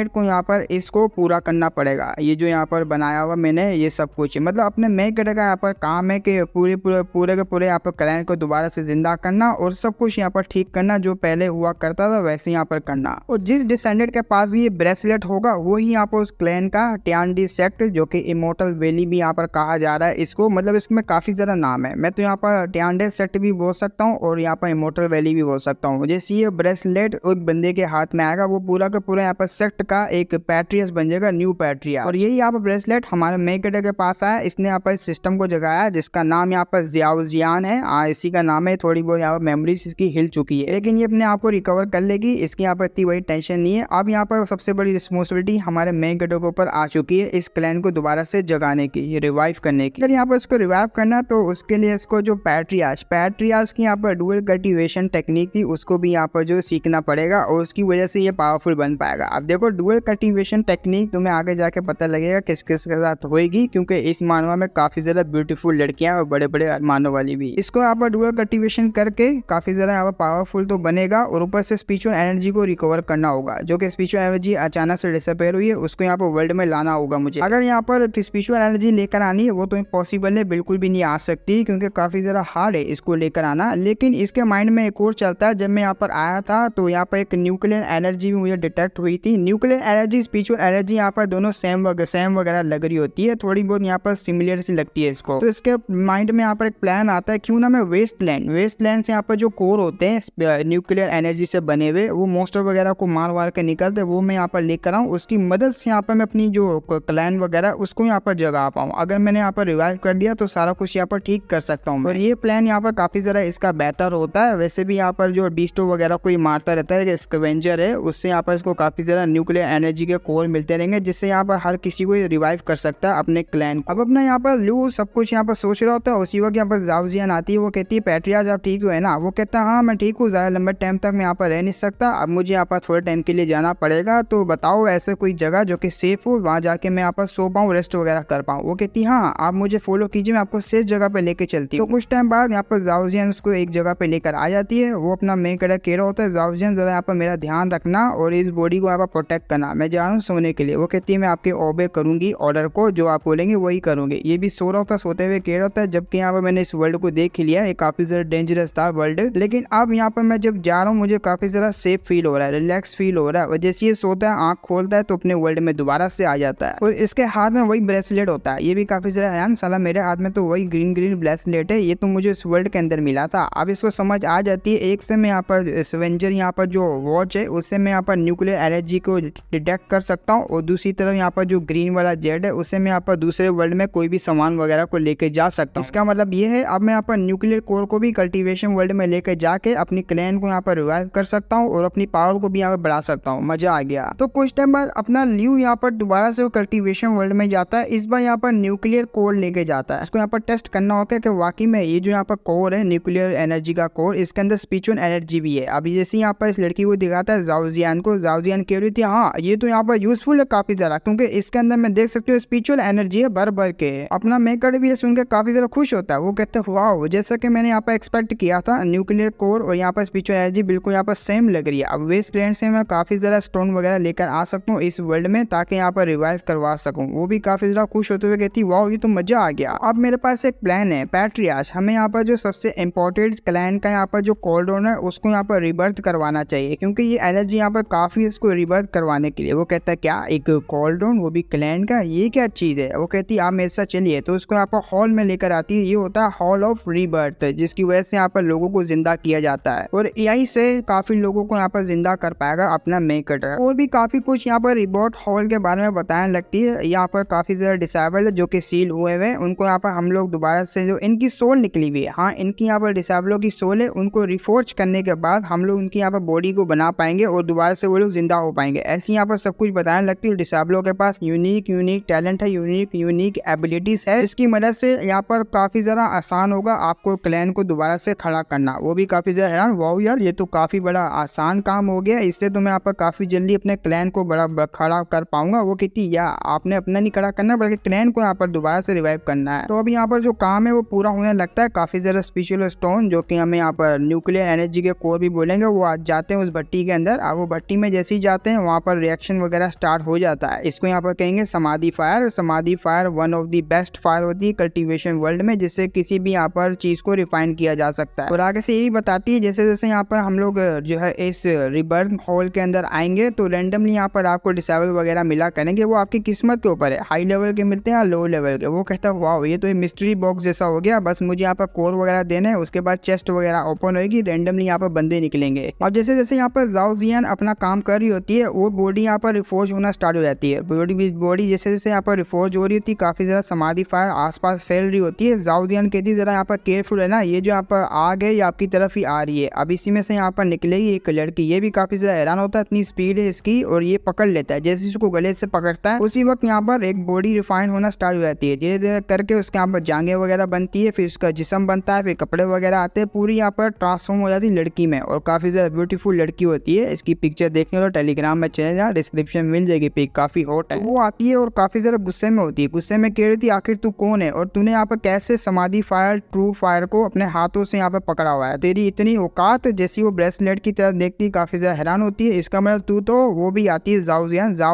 को यहाँ पर इसको पूरा करना पड़ेगा। ये जो यहाँ पर बनाया हुआ मैंने ये सब कुछ, मतलब अपने मेकर का यहाँ पर काम है कि पूरे के पूरे यहाँ पर क्लैन को दोबारा से जिंदा करना और सब कुछ यहाँ पर ठीक करना, जो पहले हुआ करता था वैसे यहाँ पर करना। और जिस डिसेंडेंट के पास भी ये ब्रेसलेट होगा वही यहाँ पर उस क्लैन का टियानडी सेक्ट, जो कि इमोर्टल वैली भी यहाँ पर कहा जा रहा है इसको, मतलब इसमें काफी ज्यादा नाम है। मैं तो यहाँ पर टियानडी सेक्ट भी बोल सकता हूँ और यहाँ पर इमोर्टल वैली भी बोल सकता हूँ। जैसे ये ब्रेसलेट एक बंदे के हाथ में आएगा, वो पूरा का पूरा यहाँ पर सेक्ट का एक पैट्रियस बन जाएगा, न्यू पैट्रिया। और यही यहाँ पर ब्रेसलेट हमारे मेकर के पास आया, इसने यहाँ पर इस सिस्टम को जगाया, जिसका नाम यहाँ पर ज़ियाओजियान है। इसी का नाम है। थोड़ी बहुत यहाँ पर मेमोरीज इसकी हिल चुकी है, लेकिन ये अपने आप को रिकवर कर लेगी, इसकी यहाँ पर इतनी बड़ी टेंशन नहीं है। अब यहाँ पर सबसे बड़ी रिस्पॉन्सिबिलिटी हमारे मेकर के ऊपर आ चुकी है, इस क्लैन को दोबारा से जगाने की, रिवाइव करने की। अगर यहाँ पर इसको रिवाइव करना तो उसके लिए इसको जो पैट्रियास की यहाँ पर डुअल कल्टीवेशन टेक्निक थी उसको भी यहाँ पर जो सीखना पड़ेगा, और उसकी वजह से ये पावरफुल बन पाएगा। अब देखो डुअल कल्टीवेशन टेक्निक तुम्हें आगे जाके पता लगेगा किस किस के साथ होएगी, क्योंकि इस मानवा में काफी ज्यादा ब्यूटीफुल लड़कियां और बड़े बड़े मानव वाली भी। इसको यहाँ पर डुअल कल्टीवेशन करके काफी ज्यादा यहाँ पर पावरफुल तो बनेगा, और ऊपर से स्पिरिचुअल एनर्जी को रिकवर करना होगा, जो कि स्पिरिचुअल एनर्जी अचानक से डिसअपेयर हुई है, उसको यहाँ पर वर्ल्ड में लाना होगा मुझे। अगर यहाँ पर स्पिरिचुअल एनर्जी लेकर आनी है वो तो इम्पॉसिबल है, बिल्कुल भी नहीं आ सकती, क्योंकि काफी ज्यादा हार्ड है इसको लेकर आना। लेकिन इसके माइंड में एक और चलता है, जब मैं यहाँ पर आया था तो यहाँ पर एक न्यूक्लियर एनर्जी भी मुझे डिटेक्ट हुई थी। न्यूक्लियर एनर्जी स्पिरिचुअल एनर्जी यहाँ पर दोनों सेम वगैरह लग रही होती है, थोड़ी बहुत यहाँ पर सिमिलर सी लगती है इसको। तो इसके माइंड में यहाँ पर एक प्लान आता है, क्यों ना मैं वेस्टलैंड से यहाँ पर जो कोर होते हैं न्यूक्लियर एनर्जी से बने हुए, वो मोस्टर वगैरह को मार के निकलते, वो मैं यहाँ पर लेकर आऊँ, उसकी मदद से यहाँ पर मैं अपनी जो क्लैन वगैरह उसको यहाँ पर जगा पाऊँ। अगर मैंने यहाँ पर रिवाइव कर दिया तो सारा कुछ यहाँ पर ठीक कर सकता हूँ। और ये प्लान यहाँ पर काफी ज्यादा इसका बेहतर होता है। वैसे भी यहाँ पर जो डिस्टो वगैरह कोई मारता रहता है, स्कैवेंजर है, उससे यहाँ पर इसको काफी ज्यादा न्यूक्लियर एनर्जी के कोर मिलते रहेंगे, जिससे यहाँ पर हर किसी को रिवाइव कर सकता है अपने क्लैन। अब अपना यहाँ पर लू सब कुछ यहाँ पर सोच रहा होता है, उसी वक्त यहाँ पर ज़ियाओजियान आती है। वो कहती है पैट्रियाज आप ठीक हो है ना? वो कहता है हाँ मैं ठीक हूँ, ज्यादा लंबे टाइम तक मैं यहाँ पर रह नहीं सकता, अब मुझे यहाँ पर थोड़े टाइम के लिए जाना पड़ेगा, तो बताओ ऐसे कोई जगह जो कि सेफ हो, वहाँ जाके मैं यहाँ पर सो पाऊँ, रेस्ट वगैरह कर पाऊँ। वो कहती है हाँ आप मुझे फॉलो कीजिए, मैं आपको सेफ जगह पे लेके चलती हूँ। तो कुछ टाइम बाद यहाँ पर ज़ियाओजियान उसको एक जगह पे लेकर आ जाती है। वो अपना मेकर कह रहा होता है ज़ियाओजियान जरा यहाँ पर मेरा ध्यान रखना और इस बॉडी को यहाँ पर प्रोटेक्ट करना, मैं जा रहा हूँ सोने के लिए। वो कहती है मैं आपके ओबे करूंगी, ऑर्डर को जो आप बोलेंगे वही करूंगी। ये भी सो रहा होता, सोते हुए कह रहा होता है, जबकि यहाँ पर मैंने इस वर्ल्ड को देख लिया, ये काफी ज्यादा डेंजरस था वर्ल्ड, लेकिन अब यहाँ पर मैं जब जा रहा हूँ मुझे काफी ज्यादा सेफ फील हो रहा है, रिलैक्स फील हो रहा है। और जैसे ये सोता है आंख खोलता है तो अपने वर्ल्ड में दोबारा से आ जाता है, और इसके हाथ में वही ब्रेसलेट होता है। ये भी काफी ज्यादा हैरान, साला मेरे हाथ में तो वही ग्रीन ब्रेसलेट है, ये तो मुझे इस वर्ल्ड के अंदर मिला था। अब इसको समझ आ जाती है, एक से मैं यहाँ पर स्कैवेंजर यहाँ पर जो वॉच है उससे मैं यहाँ पर न्यूक्लियर एनर्जी को डिटेक्ट कर सकता हूँ, और दूसरी तरफ यहाँ पर जो ग्रीन वाला जेट है उससे मैं यहाँ पर दूसरे वर्ल्ड में कोई भी सामान वगैरह को लेके जा सकता हूँ। इसका मतलब ये है अब मैं यहाँ पर न्यूक्लियर कोर को भी कल्टीवेशन वर्ल्ड में लेकर जाके अपनी क्लैन को यहाँ पर रिवाइव कर सकता हूँ और अपनी पावर को भी यहाँ पर बढ़ा सकता हूँ। मजा आ गया। तो कुछ टाइम बाद अपना ल्यू यहाँ पर दोबारा से कल्टीवेशन वर्ल्ड में जाता है, इस बार यहाँ पर न्यूक्लियर कोर लेके जाता है। इसको यहाँ पर टेस्ट करना होता है कि वाकई में ये जो यहाँ पर कोर है न्यूक्लियर एनर्जी का कोर, इसके अंदर स्पिरिचुअल एनर्जी भी है। अब जैसे यहाँ पर इस लड़की को दिखाता है ज़ियाओजियान को, ज़ियाओजियान कह रही थी हाँ ये तो यहाँ पर यूजफुल है काफी ज्यादा, क्योंकि इसके अंदर मैं देख सकती हूँ स्पिरिचुअल एनर्जी है भर के। अपना मेकर भी ये सुनकर काफी ज्यादा खुश होता है। वो कहते हैं वाओ, जैसा कि मैंने यहाँ पर एक्सपेक्ट किया था, न्यूक्लियर कोर और यहाँ पर स्पिरिचुअल एनर्जी बिल्कुल यहाँ पर सेम लग रही है। अब वेस्टलैंड से मैं काफी ज्यादा स्टोन वगैरह लेकर आ सकता हूँ इस वर्ल्ड में, ताकि यहाँ पर रिवाइव करवा सकूँ। वो भी काफी ज्यादा खुश होते हुए कहती वाओ ये तो मजा आ गया। अब मेरे पास एक प्लान है पैट्रियाज, हमें यहाँ पर जो सबसे इम्पोर्टेंट क्लैन का यहाँ पर जो कॉल्डोन है उसको यहाँ पर रिबर्थ करवाना चाहिए, क्योंकि ये एनर्जी यहाँ पर काफी है इसको रिबर्थ करवाने के लिए। वो कहता है क्या एक कॉल्डोन, वो भी क्लैन का, ये क्या चीज है? वो कहती है आप मेरे साथ चलिए। तो उसको यहाँ पर हॉल में लेकर आती है, ये होता है हॉल ऑफ रीबर्थ, जिसकी वजह से यहाँ पर लोगों को जिंदा किया जाता है, और एआई से काफी लोगों को यहाँ पर जिंदा कर पाएगा अपना मेकर। और भी काफी कुछ यहाँ पर रिबर्थ हॉल के बारे में बताने लगती है। यहाँ पर काफी ज्यादा डिसेबल्ड जो कि सील हुए हुए उनको यहाँ पर हम लोग दोबारा से जो इनकी सोल निकली हुई है, हाँ इनकी यहाँ पर डिसेबलों की सोल है, उनको रिफोर्ज करने के बाद हम लोग उनकी यहाँ पर बॉडी को बना पाएंगे और दोबारा से वो लोग जिंदा हो पाएंगे। ऐसे यहाँ पर सब कुछ बताने लगती है। डिसेबलों के पास यूनिक टैलेंट है, यूनिक एबिलिटीज है, जिसकी मदद से यहाँ पर काफी ज्यादा आसान होगा आपको क्लैन को दोबारा से खड़ा करना। वो भी काफी ज्यादा हैरान, वाओ यार ये तो काफी बड़ा आसान काम हो गया, इससे तो मैं यहाँ पर काफी जल्दी अपने क्लैन को बड़ा खड़ा कर पाऊंगा। वो कहती या आपने अपना नहीं खड़ा करना बल्कि क्लैन को यहाँ पर दोबारा से रिवाइव करना है। तो अब यहाँ पर जो काम है वो पूरा होने लगता है। काफी ज्यादा स्पेशल स्टोन जो कि हमें यहाँ पर न्यूक्लियर एनर्जी के कोर भी बोलेंगे, वो आज जाते हैं उस भट्टी के अंदर। अब वो भट्टी में जैसे ही जाते हैं वहाँ पर रिएक्शन वगैरह स्टार्ट हो जाता है। इसको यहाँ पर कहेंगे समाधि फायर। समाधि fire one of the best fire होती है कल्टीवेशन वर्ल्ड में, जिससे किसी भी यहाँ पर चीज को रिफाइन किया जा सकता है। और आगे से यही बताती है जैसे जैसे यहाँ पर हम लोग जो है इस रिबर्थ हॉल के अंदर आएंगे तो रैंडमली यहाँ पर आपको डिसेबल वगैरह मिला करेंगे। वो आपकी किस्मत के ऊपर है, हाई लेवल के मिलते हैं या लो लेवल के। वो कहता है वाह ये तो मिस्ट्री बॉक्स जैसा हो गया, बस मुझे यहाँ पर कोर वगैरह देना है, उसके बाद चेस्ट वगैरह ओपन होगी, रैंडमली यहाँ पर बंदे निकलेंगे। और जैसे जैसे यहाँ पर जाओ जियान अपना काम कर रही होती है वो बॉडी यहाँ पर रिफोर्ज होना स्टार्ट हो जाती है। बॉडी जैसे जैसे यहाँ पर रिफोर्ज हो रही होती है काफी ज्यादा समाधि फायर आसपास फैल रही होती है। जाओ जियान कहती है जरा यहाँ पर केयरफुल है ना, ये जो यहाँ पर आग है ये आपकी तरफ ही आ रही है, अब इसी में से यहाँ पर निकलेगी एक लड़की। ये भी काफी ज्यादा हैरान होता है, इतनी स्पीड है इसकी, और ये पकड़ लेता है। जैसे इसको गले से पकड़ता है उसी वक्त यहाँ पर एक बॉडी रिफाइन होना स्टार्ट हो जाती है। धीरे धीरे करके उसके यहाँ पर जांघें वगैरह बनती है, फिर उसका जिस्म बनता है, फिर कपड़े वगैरह आते हैं, पूरी यहाँ पर ट्रांसफॉर्म हो जाती है लड़की में, और काफी ज्यादा ब्यूटीफुल लड़की होती है। इसकी पिक्चर देखने लो टेलीग्राम में चले जाओ, डिस्क्रिप्शन में मिल जाएगी पिक, काफी हॉट है। वो आती है और काफी ज्यादा गुस्से में होती है, गुस्से में कह रही थी आखिर तू कौन है और तूने यहाँ पर कैसे समाधि फायर ट्रू फायर को अपने हाथों से यहाँ पर पकड़ा हुआ है, तेरी इतनी औकात। जैसी वो ब्रेसलेट की तरफ देखती काफी ज्यादा हैरान होती है, इसका मतलब तू तो वो भी आती है जाओ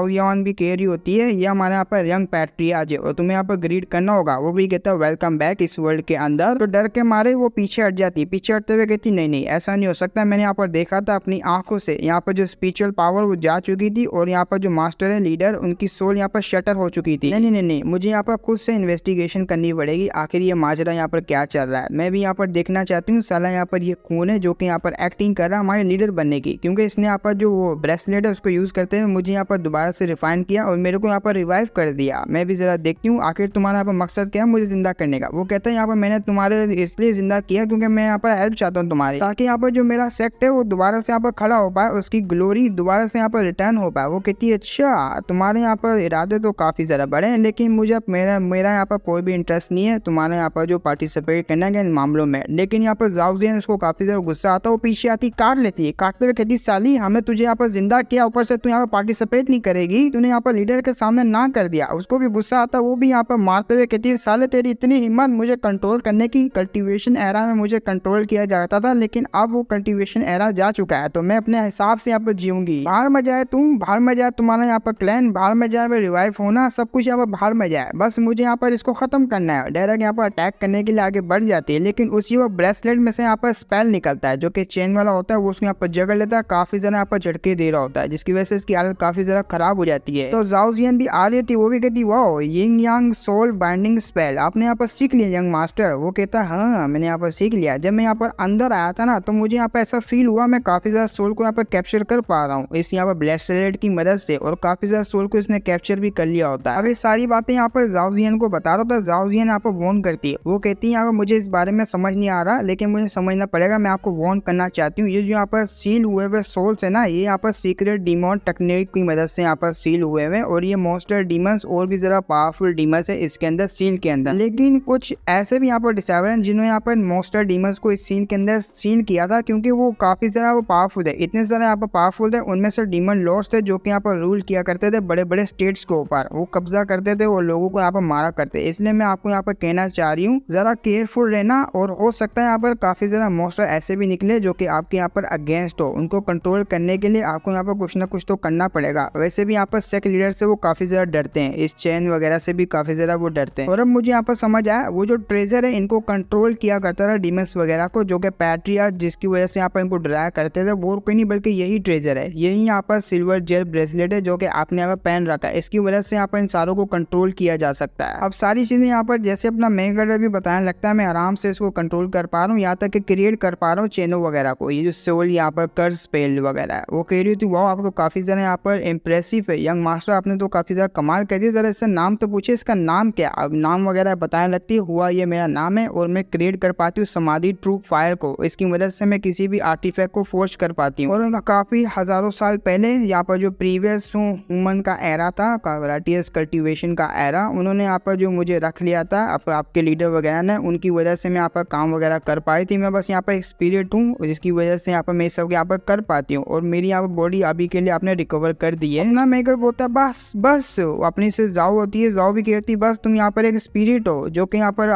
जियान भी कह रही होती है ये हमारे यहाँ पर यंग पैट्रियाज है और तुम्हें यहाँ पर ग्रीड करना होगा। वो भी कहता है वेलकम बैक इस वर्ल्ड के अंदर। तो डर के मारे वो पीछे हट जाती है, पीछे हटते हुए कहती नहीं नहीं ऐसा नहीं हो सकता, मैंने यहाँ पर देखा था अपनी आंखों से, यहाँ पर जो स्पिरिचुअल पावर वो जा चुकी थी और यहाँ पर जो मास्टर है लीडर उनकी सोल यहाँ पर शटर हो चुकी थी। नहीं नहीं नहीं मुझे यहाँ पर खुद से इन्वेस्टिगेशन करनी पड़ेगी, आखिर ये माजरा यहाँ पर क्या चल रहा है। मैं भी यहाँ पर देखना चाहती हूँ साला यहाँ पर ये खून है जो कि यहाँ पर एक्टिंग कर रहा है हमारे लीडर बनने की, क्योंकि इसने यहाँ पर जो वो ब्रेसलेट है उसको यूज करते हुए मुझे यहाँ पर दोबारा से रिफाइन किया और मेरे को यहाँ पर रिवाइव कर दिया। मैं भी जरा देखती हूँ आखिर तुम्हारा यहाँ पर मकसद क्या है मुझे जिंदा करने का। वो कहता है यहाँ पर मैंने तुम्हारे इसलिए जिंदा किया क्योंकि मैं यहाँ पर हेल्प चाहता हूँ तुम्हारी, ताकि यहाँ पर जो मेरा सेक्ट है वो दोबारा से यहाँ पर खड़ा हो पाए, उसकी ग्लोरी दोबारा से यहाँ पर रिटर्न हो पाए। वो कहती है अच्छा तुम्हारे यहाँ पर इरादे तो काफी ज्यादा बड़े हैं, लेकिन मुझे मेरा यहाँ पर कोई भी इंटरेस्ट नहीं है तुम्हारे यहाँ पर जो पार्टिसिपेट करना है इन मामलों में। लेकिन यहाँ पर जाओ जियान उसको काफी ज्यादा गुस्सा आता है, वो पीछे आती काट लेती है, काटते हुए कहती साली हमने तुझे यहाँ पर जिंदा किया, ऊपर से तू यहाँ पर पार्टिसिपेट नहीं करेगी, तूने यहाँ पर लीडर के सामने ना कर दिया। उसको भी गुस्सा आता है, वो भी यहाँ पर मारते हुए कहती है साले तेरी इतनी हिम्मत मुझे कंट्रोल करने की, कल्टीवेशन एरा में मुझे कंट्रोल किया जाता था लेकिन अब वो कल्टीवेशन एरा जा चुका है तो मैं अपने हिसाब से यहाँ पर जीऊंगी। बाहर में जाए तुम, बाहर में जाए तुम्हारा यहाँ पर क्लैन, बाहर में जाए रिवाइव होना, सब कुछ यहाँ पर बाहर में जाए, बस मुझे यहाँ पर इसको खत्म करना है। डायरेक्ट यहाँ पर अटैक करने के लिए आगे बढ़ जाती है, लेकिन उसी वो ब्रेसलेट में से यहाँ पर स्पेल निकलता है जो कि चेन वाला होता है, वो उसको यहाँ पर जगह लेता है, काफी ज्यादा यहाँ पर झटके दे रहा होता है जिसकी वजह से इसकी हालत काफी ज्यादा खराब हो जाती है। तो जाओ जियान भी आ रही थी, वो भी कहती वाओ यिंग यांग सोल बाइंडिंग स्पेल आपने यहाँ पर सीख लिया यंग मास्टर। वो कहता है हाँ मैंने यहाँ पर सीख लिया, जब मैं यहाँ पर अंदर आया था ना तो मुझे यहाँ पर ऐसा फील हुआ मैं काफी ज्यादा सोल को यहाँ पर कैप्चर कर पा रहा हूँ इस यहाँ पर ब्रेसलेट की मदद से, और काफी ज्यादा सोल को इसने कैप्चर भी कर लिया होता है। अब ये सारी बातें यहाँ पर जाओ जियान को बता रहा था, जाओ जियान यहाँ पर वॉर्न करती है, वो कहती है यहाँ पर मुझे इस बारे में समझ नहीं आ रहा लेकिन मुझे समझना पड़ेगा, मैं आपको वॉर्न करना चाहती हूँ, ये जो यहाँ पर सील हुए हुए सोल्स है ना ये यहाँ पर सीक्रेट डीमन टेक्निक की मदद से यहाँ पर सील हुए हुए, और ये मॉन्स्टर डीमंस और भी जरा पावरफुल डीमंस है इसके अंदर सील के अंदर। लेकिन कुछ ऐसे भी यहाँ पर डिसेबल हैं जिन्होंने यहाँ पर मॉन्स्टर डीमंस को इस सील के अंदर सील किया था क्योंकि वो काफी ज्यादा वो पावरफुल है, इतने ज्यादा यहाँ पर पावरफुल थे। उनमें से डीमन लॉर्ड्स थे जो कि यहाँ पर रूल किया करते थे बड़े बड़े स्टेट्स के ऊपर, वो कब्जा करते थे और लोगों को यहाँ पर मारा करते। इसलिए मैं आपको यहाँ पर कहना चाह रही हूँ जरा केयरफुल रहना, और हो सकता है यहाँ पर काफी ज्यादा मॉन्स्टर ऐसे भी निकले जो कि आपके यहाँ पर अगेंस्ट हो, उनको कंट्रोल करने के लिए आपको यहाँ पर कुछ ना कुछ तो करना पड़ेगा। वैसे भी यहाँ पर सेक्ट लीडर से वो काफी ज्यादा डरते हैं, इस चैन वगैरह से भी काफी ज्यादा वो डरते हैं। और अब मुझे यहाँ पर समझ आया वो जो ट्रेजर है इनको कंट्रोल किया करता था डीमंस वगैरह को, जो कि पैट्रियार्च जिसकी वजह से यहाँ पर इनको डराया करते थे, वो कोई नहीं बल्कि यही ट्रेजर है, यही यहाँ पर सिल्वर जेल ब्रेसलेट है जो कि आपने यहाँ पर पहन रखा है, इसकी वजह से यहाँ पर इन सारों को कंट्रोल किया जा सकता है। अब सारी चीजें यहाँ पर जैसे अपना मेगाडर भी बताने लगता है, मैं आराम से इसको कंट्रोल कर पा रहा हूँ, यहाँ तक कि क्रिएट कर पा रहा हूँ चेनों वगैरह को, ये जो सोल यहाँ पर कर्ज स्पेल वगैरह है। वो कह रही थी वाह आपको काफी ज्यादा यहाँ पर इम्प्रेसिव है यंग मास्टर, आपने तो काफी ज्यादा कमाल कर दिया, जरा इससे नाम तो पूछे इसका नाम क्या। अब नाम वगैरह बताने लगती है, हुआ ये मेरा नाम है और मैं क्रिएट कर पाती हूँ समाधि ट्रू फायर को, इसकी मदद से मैं किसी भी आर्टिफैक्ट को फोर्ज कर पाती हूँ। और काफी हजारों साल पहले यहाँ पर जो प्रीवियस ह्यूमन का एरा था, वैराइटियस कल्टीवेशन का एरा, उन्होंने यहाँ पर जो मुझे रख लिया था आपके लीडर वगैरह ने, उनकी वजह से मैं यहाँ पर काम वगैरह कर पाई थी। मैं बस यहाँ पर एक स्पिरिट हूँ जिसकी वजह से यहाँ पर मैं सब यहाँ पर कर पाती हूँ, और मेरी यहाँ पर बॉडी अभी के लिए आपने रिकवर कर दी है। अपना अपना मेकर बोलता है बस बस। अपनी से जाओ होती है, जाओ भी कहती है बस तुम यहाँ पर एक स्पिरिट हो जो कि यहाँ पर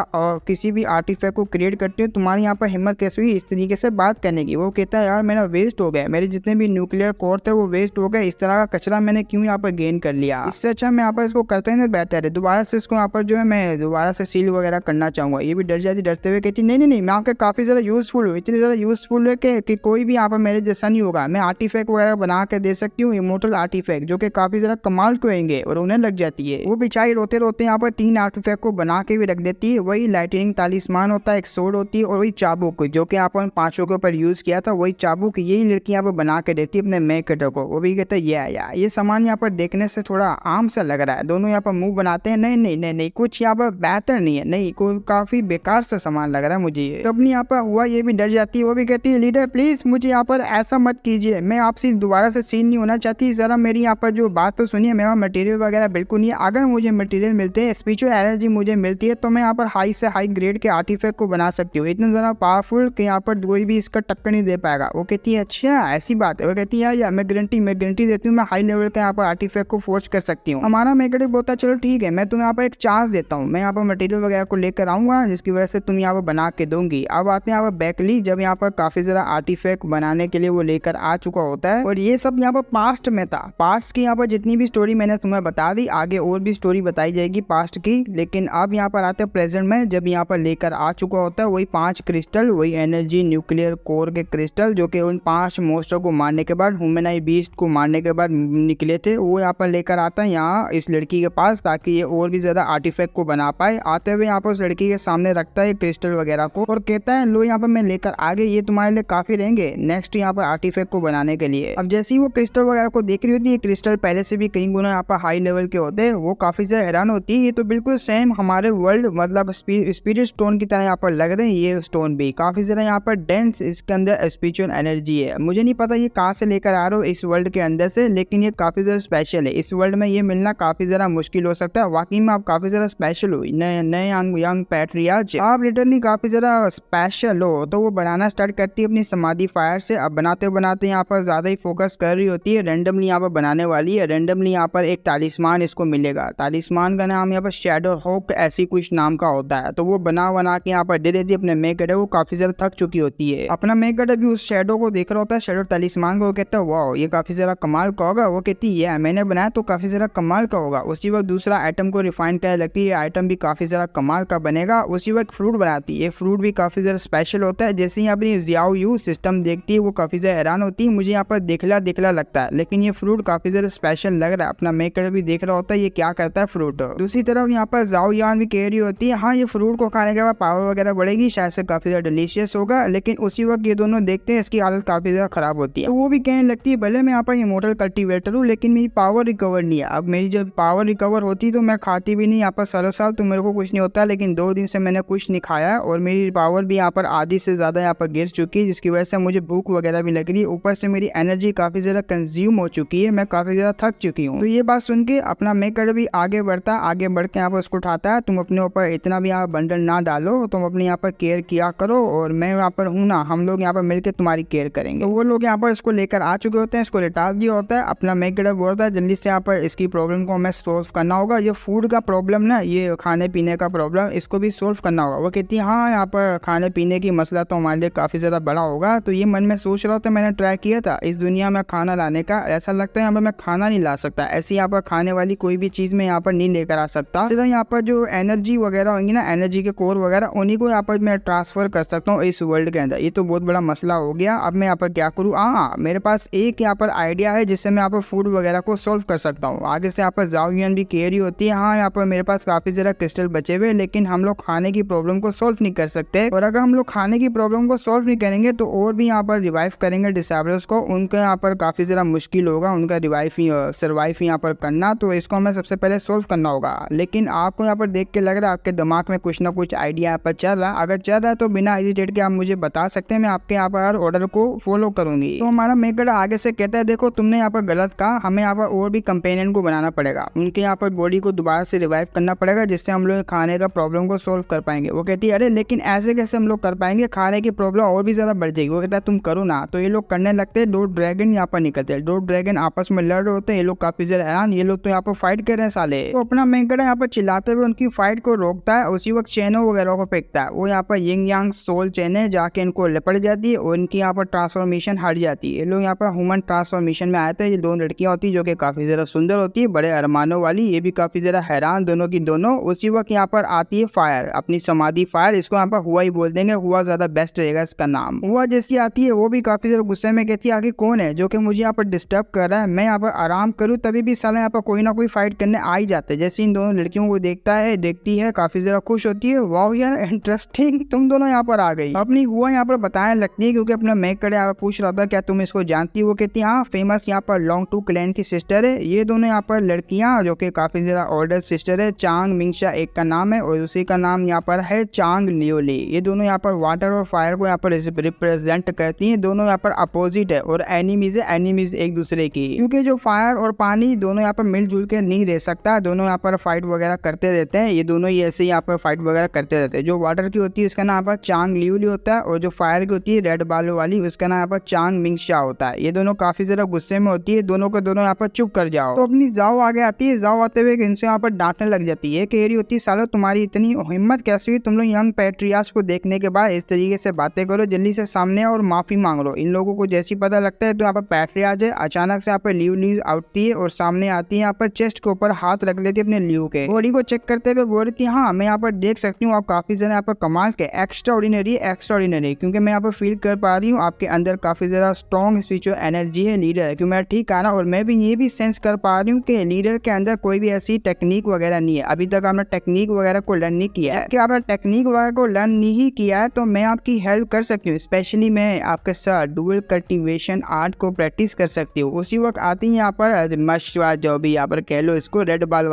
किसी भी आर्टिफैक्ट को क्रिएट करते हो, तुम्हारी यहाँ पर हिम्मत कैसे हुई इस तरीके से बात करने की। वो कहता है यार मेरा वेस्ट हो गया, मेरे जितने भी न्यूक्लियर कोर थे वो वेस्ट हो गए, इस तरह का कचरा मैंने क्यों यहाँ पर गेन कर लिया, इससे अच्छा मैं यहाँ पर इसको करते हैं बेहतर है, दोबारा से इसको यहाँ पर जो है मैं दोबारा से सील वगैरह करना चाहूंगा। ये भी डर जाती, डरते हुए कहती नहीं नहीं नहीं मैं आपके काफी ज्यादा यूजफुल हूँ, इतनी ज्यादा यूजफुल है कि कोई भी यहाँ पर मेरे जैसा नहीं होगा, मैं आर्टिफैक्ट वगैरह बना के दे सकती हूँ, इमोर्टल आर्टिफैक्ट जो कि काफी ज्यादा कमाल के होंगे। और उन्हें लग जाती है, वो बेचारी रोते रोते यहाँ पर 3 आर्टिफैक्ट को बना के भी रख देती है। वही लाइटनिंग तालिस्मान होता है, एक सोड होती है और वही चाबुक जो कि यहाँ पर 5 के ऊपर यूज किया था, वही चाबुक यही लड़की यहाँ पर बना के देती है अपने मेकअप को। वो भी कहता है यार ये सामान यहाँ पर देखने से थोड़ा आम सा लग रहा है, दोनों यहाँ पर मुंह बनाते हैं नहीं नहीं नहीं नहीं कुछ यहाँ पर बेहतर नहीं है, नहीं कोई काफी बेकार सा सामान लग रहा है मुझे। तो अपनी यहाँ पर हुआ ये भी डर जाती है, वो भी कहती है लीडर प्लीज मुझे यहाँ पर ऐसा मत कीजिए, मैं आपसे दोबारा से सीन नहीं होना चाहती, जरा मेरी यहाँ पर जो बात तो सुनिए, मेरा मटेरियल वगैरह बिल्कुल नहीं है, अगर मुझे मटेरियल मिलते हैं, स्पिरिचुअल एनर्जी मुझे मिलती है तो मैं यहाँ पर हाई से हाई ग्रेड के आर्टिफैक्ट को बना सकती हूँ, इतना ज़्यादा पावरफुल कि यहाँ पर कोई भी इसका टक्कर नहीं दे पाएगा। वो कहती है अच्छा ऐसी बात है। वो कहती है यार मैं गारंटी देती हूँ, मैं हाई लेवल के यहाँ पर आर्टिफैक्ट को फोर्स कर सकती हूँ। हमारा मेकअप बोलता है चलो ठीक है, मैं तुम्हें यहाँ पर एक चांस देता हूँ, मैं यहाँ पर मटेरियल वगैरह को लेकर आऊंगा जिसकी वजह से तुम यहाँ पर बना के दूंगी। अब आते हैं यहाँ पर बैकली, जब यहाँ पर काफी ज़्यादा आर्टिफैक्ट बनाने के लिए वो लेकर आ चुका होता है। और ये सब यहाँ पर पास्ट में था, पास्ट की यहाँ पर जितनी भी स्टोरी मैंने तुम्हें बता दी, आगे और भी स्टोरी बताई जाएगी पास्ट की। लेकिन अब यहाँ पर आते हैं प्रेजेंट में, जब यहाँ पर लेकर आ चुका होता है वही 5 क्रिस्टल, वही एनर्जी न्यूक्लियर कोर के क्रिस्टल जो कि उन 5 मोस्टर को मारने के बाद, ह्यूमनाइज बीस्ट को मारने के बाद निकले थे, वो यहाँ पर लेकर आता है यहाँ इस लड़की के पास ताकि ये और भी ज्यादा आर्टिफैक्ट को बना पाए। आते हुए यहाँ पर उस लड़की के सामने रखता है क्रिस्टल वगैरह को और कहता है लो यहाँ पर मैं लेकर आ गई, ये तुम्हारे लिए काफी रहेंगे नेक्स्ट यहाँ पर आर्टिफैक्ट को बनाने के लिए। अब जैसे ही वो क्रिस्टल वगैरह को देख रही होती है, क्रिस्टल पहले से भी कई गुना यहाँ पर हाई लेवल के होते हैं, वो काफी ज्यादा हैरान होती है, ये तो बिल्कुल सेम हमारे वर्ल्ड मतलब स्पिरिट स्टोन की तरह यहाँ पर लग रहे हैं। ये स्टोन भी काफी ज्यादा यहाँ पर डेंस, इसके अंदर स्पिरिचुअल एनर्जी है। मुझे नहीं पता ये कहाँ से लेकर आ रहे हो इस वर्ल्ड के अंदर से, लेकिन ये काफी ज्यादा स्पेशल है, इस वर्ल्ड में ये मिलना काफी ज्यादा मुश्किल हो सकता है। वाकई में आप काफी ज्यादा स्पेशल हो, नए यंग पैट्रियार्च, आप लिटरली काफी ज्यादा स्पेशल हो। तो वो बनाना स्टार्ट करती है अपनी समाधि फायर से। अब बनाते बनाते यहाँ पर ज्यादा ही फोकस कर रही होती है, रेंडमली यहाँ पर बनाने वाली है। रेंडमली यहाँ पर एक तालिस्मान इसको मिलेगा, तालिस्मान का नाम यहाँ पर शैडो हॉक ऐसी कुछ नाम का होता है। तो वो बना के यहाँ पर दे देती है अपने मेकअप, वो काफी ज्यादा थक चुकी होती है। अपना मेकअप भी उस शैडो को देख रहा होता है, शैडो तालिस्मान को कहता है वाओ ये काफी ज्यादा कमाल का होगा। वो कहती है मैंने बनाया तो काफी ज्यादा कमाल का होगा। उसी वक्त दूसरा आइटम को रिफाइन करने लगती है, आइटम भी काफी ज्यादा कमाल का बनेगा। उसी वक्त फ्रूट बनाती है, फ्रूट भी काफी ज्यादा स्पेशल होता है। जैसे ही अपनी जियाओ यू सिस्टम देखती है वो काफी ज्यादा हैरान होती है, मुझे यहाँ पर दिखला लगता है, लेकिन ये फ्रूट काफी ज्यादा स्पेशल लग रहा है। अपना मेकअप भी देख रहा होता है ये क्या करता है फ्रूट। दूसरी तरफ यहाँ पर जाओ यान भी कह रही होती है हाँ ये फ्रूट को खाने के बाद पावर वगैरह बढ़ेगी, शायद से काफी ज्यादा डिलीशियस होगा। लेकिन उसी वक्त ये दोनों देखते हैं इसकी हालत काफी ज्यादा खराब होती है। तो वो भी कहने लगती है भले मैं यहाँ पर इमोर्टल कल्टीवेटर हूँ लेकिन मेरी पावर रिकवर नहीं है। अब मेरी जब पावर रिकवर होती तो मैं खाती भी नहीं यहाँ पर सालों साल, तो मेरे को कुछ नहीं होता। लेकिन 2 दिन से मैंने कुछ नहीं खाया और मेरी पावर भी यहाँ पर आधी से ज्यादा यहाँ पर गिर चुकी है, जिसकी वजह से मुझे भूख वगैरह भी लग रही है। ऊपर से मेरी एनर्जी काफी ज्यादा कंज्यूम हो चुकी है, मैं काफी ज्यादा थक चुकी हूँ। तो ये बात सुन के अपना मेकअप भी आगे बढ़ के यहाँ पर उसको उठाता है, तुम अपने ऊपर इतना भी यहाँ बंडल ना डालो, तुम अपने यहाँ पर केयर किया करो और मैं यहाँ पर हूँ ना, हम लोग यहाँ पर मिलकर तुम्हारी केयर करेंगे। तो वो लोग यहाँ पर इसको लेकर आ चुके होते हैं, इसको लिटा दिया होता है। अपना मेकअप बोलता है जल्दी से यहाँ पर इसकी प्रॉब्लम को हमें सोल्व करना होगा, ये फूड का प्रॉब्लम ना, ये खाने पीने का प्रॉब्लम, इसको भी सोल्व करना होगा। वो कहती है हाँ यहाँ पर खाने पीने की मसला तो हमारे लिए काफी ज्यादा बड़ा होगा। तो ये मन में सोच रहा था, मैंने ट्राई किया था इस दुनिया में खाना लाने का, ऐसा लगता है यहाँ पर मैं खाना नहीं ला सकता, ऐसी यहाँ पर खाने वाली कोई भी चीज मैं यहाँ पर नहीं लेकर आ सकता। सिर्फ यहाँ पर जो एनर्जी वगैरह होंगी ना, एनर्जी के कोर वगैरह, उन्हीं को यहाँ पर मैं ट्रांसफर कर सकता हूँ इस वर्ल्ड के अंदर। ये तो बहुत बड़ा मसला हो गया, अब मैं यहाँ पर क्या करूँ। हाँ मेरे पास एक यहाँ पर आइडिया है जिससे मैं यहाँ पर फूड वगैरह को सोल्व कर सकता हूँ। आगे से यहाँ पर जाओ यूएन भी कह रही होती है हाँ यहाँ पर मेरे पास काफी ज्यादा क्रिस्टल बचे हुए, लेकिन हम लोग खाने की प्रॉब्लम को सोल्व नहीं कर सकते, और अगर हम लोग खाने की प्रॉब्लम को सोल्व नहीं करेंगे तो और भी यहाँ पर रिवाइव करेंगे डिसेबल्स को, उनका यहाँ पर काफी ज्यादा मुश्किल होगा उनका सर्वाइव यहाँ पर करना। तो इसको हमें सबसे पहले सोल्व करना होगा। लेकिन आपको यहाँ पर देख के लग रहा है आपके दिमाग में कुछ ना कुछ आइडिया यहाँ पर चल रहा है, अगर चल रहा है तो बिना हेजिटेट के आप मुझे बता सकते हैं, मैं आपके यहाँ पर ऑर्डर को फॉलो करूंगी। तो हमारा मेकर आगे से कहता है देखो तुमने यहाँ पर गलत कहा, हमें यहाँ पर और भी कंपेनियन को बनाना पड़ेगा, उनके यहाँ पर बॉडी को दोबारा से रिवाइव करना पड़ेगा, जिससे हम लोग खाने का प्रॉब्लम को सोल्व कर पाएंगे। वो कहती है अरे लेकिन ऐसे कैसे हम लोग कर पाएंगे, खाने की प्रॉब्लम और भी ज्यादा बढ़ जाएगी। वो कहता है तुम करो ना। तो ये लोग करने लगते हैं, 2 ड्रैगन यहाँ पर निकलते हैं, 2 ड्रैगन आपस में लड़ डर होते हैं, ये लोग काफी ज्यादा हैरान, ये लोग तो यहाँ पर फाइट कर रहे हैं साले। तो अपना मेन कैरेक्टर यहाँ पर चिल्लाते हुए उनकी फाइट को रोकता है, उसी वक्त चेनों वगैरह को फेंकता है। वो यहाँ पर यिंग यांग सोल चेन है, जाके इनको लिपट जाती है और इनकी यहाँ पर ट्रांसफॉर्मेशन हट जाती है। ये लोग यहाँ पर ह्यूमन ट्रांसफॉर्मेशन में आए थे। ये 2 लड़कियां होती है जो कि काफी ज्यादा सुंदर होती है, बड़े अरमानों वाली, ये भी काफी ज्यादा हैरान दोनों की दोनों। उसी वक्त यहाँ पर आती है फायर, अपनी समाधि फायर, इसको यहाँ पर हुआ ही बोल देंगे, हुआ ज्यादा बेस्ट रहेगा इसका नाम। हुआ जैसी आती है वो भी काफी ज्यादा गुस्से में कहती है आगे कौन है जो कि मुझे यहाँ पर डिस्टर्ब कर रहा है, मैं यहाँ पर आराम करूँ, तभी भी साला यहाँ पर कोई ना कोई फाइट करने आ ही जाते हैं। जैसे इन दोनों लड़कियों को देखती है काफी ज्यादा खुश होती है, वाह यार इंटरेस्टिंग, तुम दोनों यहाँ पर आ गई। अपनी हुआ यहाँ पर बताने लगती है क्योंकि अपना मेक करे यहाँ पर पूछ रहा था क्या तुम इसको जानती हो, वो कहती है हाँ फेमस यहाँ पर लॉन्ग टू क्लैन की सिस्टर है। ये दोनों यहाँ पर लड़कियां जो कि काफी ज्यादा ओल्डर सिस्टर है, चांग मिंगशा एक का नाम है और उसी का नाम यहाँ पर है चांग लियोली। ये दोनों यहाँ पर वाटर और फायर को यहाँ पर रिप्रेजेंट करती हैं। दोनों यहाँ पर अपोजिट है और एनिमीज है, एनिमीज एक दूसरे की, क्योंकि जो फायर और पानी दोनों यहाँ पर मिलजुल के नहीं रह सकता, दोनों यहाँ पर फाइट वगैरह करते रहते हैं। ये दोनों ही ऐसे यहाँ पर फाइट वगैरह करते रहते हैं। जो वाटर की होती है उसका नाम पर चांग लियोली होता है और जो फायर की होती है रेड बालों वाली उसका नाम पर चांग मिंगशा होता है। ये दोनों काफी ज्यादा गुस्से में होती है, दोनों को दोनों यहाँ पर चुप कर जाओ। तो अपनी जाओ आगे आती है, जाओ आते हुए इनसे यहाँ पर डांटने लग जाती है, कह रही होती है सालो तुम्हारी इतनी हिम्मत कैसे हुई, तुम लोग यंग पैट्रियार्च को देखने के बाद इस तरीके से बातें करो, जल्दी से सामने और माफी मांग लो। इन लोगों को जैसी पता लगता है तो यहाँ पर पैट्रियार्च है, अचानक से यहाँ पर लीव आती है और सामने आती है, यहाँ पर चेस्ट के ऊपर हाथ रख लेती है अपने लीव के, बॉडी को चेक करते हुए बोल रही हाँ मैं यहाँ पर देख सकती हूँ आप काफी ज्यादा यहाँ पर कमाल के एक्स्ट्राऑर्डिनरी, क्योंकि मैं यहाँ पर फील कर पा रही हूँ आपके अंदर काफी ज्यादा स्ट्रॉन्ग स्पिरिचुअल एनर्जी है, लीडर है, क्यों मैं ठीक है ना। और मैं भी ये भी सेंस कर पा रही हूँ कि लीडर के अंदर कोई भी ऐसी टेक्निक वगैरह नहीं है, अभी तक आपने टेक्निक वगैरह को लर्न नहीं किया है, कि आपने टेक्निक वगैरह को लर्न नहीं किया है तो मैं आपकी हेल्प कर सकती हूँ, स्पेशली मैं आपके साथ डुअल कल्टीवेशन आर्ट को प्रैक्टिस कर सकती हूँ। उसी वक्त आती है यहाँ पर मशवा, जो भी यहाँ पर कह लो इसको, रेड बाल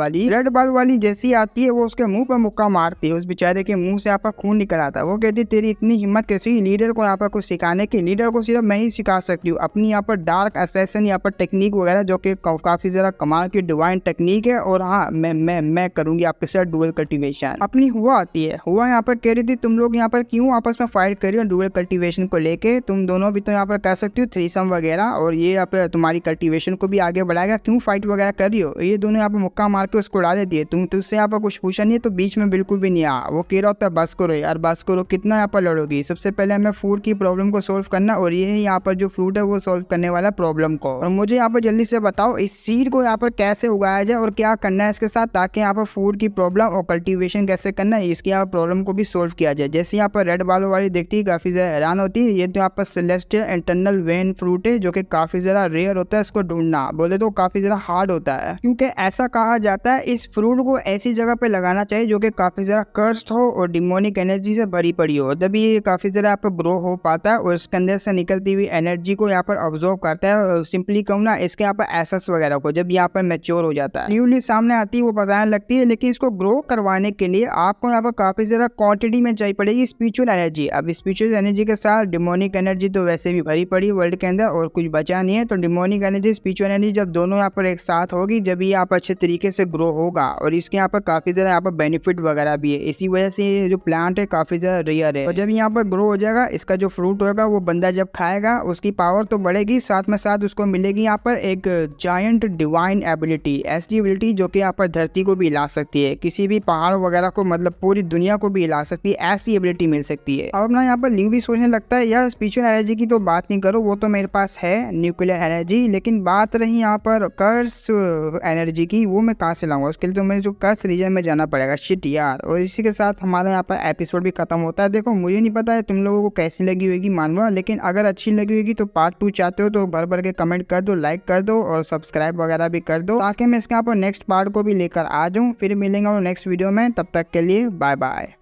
वाली जैसी आती है, वो उसके मुंह पर मुक्का मारती है, उस बेचारे के मुंह से यहाँ पर खून निकल आता है। वो कहती है तेरी इतनी हिम्मत कैसी, लीडर को यहाँ पर कुछ सिखाने की, लीडर को सिर्फ मैं ही सिखा सकती हूँ अपनी यहाँ पर डार्क असैसिन यहाँ पर टेक्निक वगैरह, जो कि काफी ज्यादा कमाल की डिवाइन टेक्निक है, और हाँ मैं करूंगी आपके साथ डुअल कल्टीवेशन। अपनी हुआ आती है, हुआ यहाँ पर कह रही थी तुम लोग यहाँ पर क्यों आपस में फाइट कर रही हो डुअल कल्टीवेशन को लेके, तुम दोनों भी तो यहाँ पर कर सकती हो थ्रीसम वगैरह, और ये यहाँ पर तुम्हारी कल्टीवेशन को भी आगे बढ़ाएगा, क्यों फाइट वगैरह कर रही हो। ये दोनों यहाँ पर मुक्का मार के उसको उड़ा देती है, तुम तुझसे यहाँ पर कुछ पूछा नहीं है तो बीच में बिल्कुल भी नहीं आ। वो कह रहा होता है बस करो यार बस करो, कितना यहाँ पर लड़ोगी, सबसे पहले हमें फूड की प्रॉब्लम को सोल्व करना, और ये है यहाँ पर जो फ्रूट है वो सोल्व करने वाला प्रॉब्लम को। और मुझे यहाँ पर जल्दी से बताओ इस सीड को यहाँ पर कैसे उगाया जाए और क्या करना है इसके साथ, ताकि यहाँ पर फूड की प्रॉब्लम और कल्टीवेशन कैसे करना है इसकी यहाँ प्रॉब्लम को भी सोल्व किया जाए। जैसे यहाँ पर रेड बालों वाली देखती है काफी ज्यादा हैरान होती है, ये तो यहाँ पर सेलेस्टियल इंटरनल वेन फ्रूट है जो कि काफी ज्यादा रेयर होता है, इसको ढूंढना बोले तो काफी ज्यादा हार्ड होता है, क्योंकि ऐसा कहा जाता है इस फ्रूट को ऐसी जगह पे लगाना चाहिए जो कि काफी ज्यादा कर्स्ड हो और डिमोनिक एनर्जी से भरी पड़ी हो, तभी ये काफी ज्यादा यहाँ पर ग्रो हो पाता है और इसके अंदर से निकलती हुई एनर्जी को यहाँ पर ऑब्जॉर्व करता है। और सिंपली कहूँ ना इसके यहाँ पर एसेस वगैरह को जब यहाँ पर मैच्योर हो जाता है, न्यूली सामने आती है वो बताने लगती है, लेकिन इसको ग्रो करवाने के लिए आपको यहाँ पर काफी ज्यादा क्वांटिटी में चाहिए पड़ेगी स्पिरिचुअल एनर्जी। अब स्पिरिचुअल एनर्जी के साथ डिमोनिक एनर्जी तो वैसे भी भरी पड़ी वर्ल्ड के अंदर और कुछ बचा नहीं है, तो डिमोनिक एनर्जी स्पिरिचुअल एनर्जी जब दोनों यहाँ पर एक साथ होगी जब ये यहाँ पर अच्छे तरीके से ग्रो होगा, और इसके यहाँ पर काफी ज्यादा यहाँ पर बेनिफिट वगैरह भी है, इसी वजह से ये जो प्लांट है काफी ज्यादा रेयर है। और जब यहाँ पर ग्रो हो जाएगा इसका जो फ्रूट होगा वो बंदा जब खाएगा उसकी पावर तो बढ़ेगी, साथ में साथ उसको मिलेगी यहाँ पर एक जायंट डिवाइन एबिलिटी, ऐसी एबिलिटी जो कि यहाँ पर धरती को भी हिला सकती है, किसी भी पहाड़ वगैरह को मतलब पूरी दुनिया को भी हिला सकती है, ऐसी एबिलिटी मिल सकती है। अब ना यहाँ पर ल्यू भी सोचने लगता है यार स्पिरिचुअल एनर्जी की तो बात नहीं करो, वो तो मेरे पास है न्यूक्लियर एनर्जी, लेकिन बात रही यहाँ पर कर्स एनर्जी की, वो मैं कहाँ से लाऊंगा, उसके लिए तो मुझे जो कर्स रीजन में जाना पड़ेगा। शिट यार। और इसी के साथ हमारा यहाँ पर एपिसोड भी खत्म होता है। देखो मुझे नहीं पता है तुम लोगों को कैसी लगी होगी मानवा, लेकिन अगर अच्छी लगी होगी तो पार्ट 2 चाहते हो तो भर भर के कमेंट कर दो, लाइक कर दो और सब्सक्राइब वगैरह भी कर दो, ताकि मैं इसके यहाँ पर नेक्स्ट पार्ट को भी लेकर आ जाऊँ। फिर मिलेंगे नेक्स्ट वीडियो में, तब तक के लिए बाय बाय।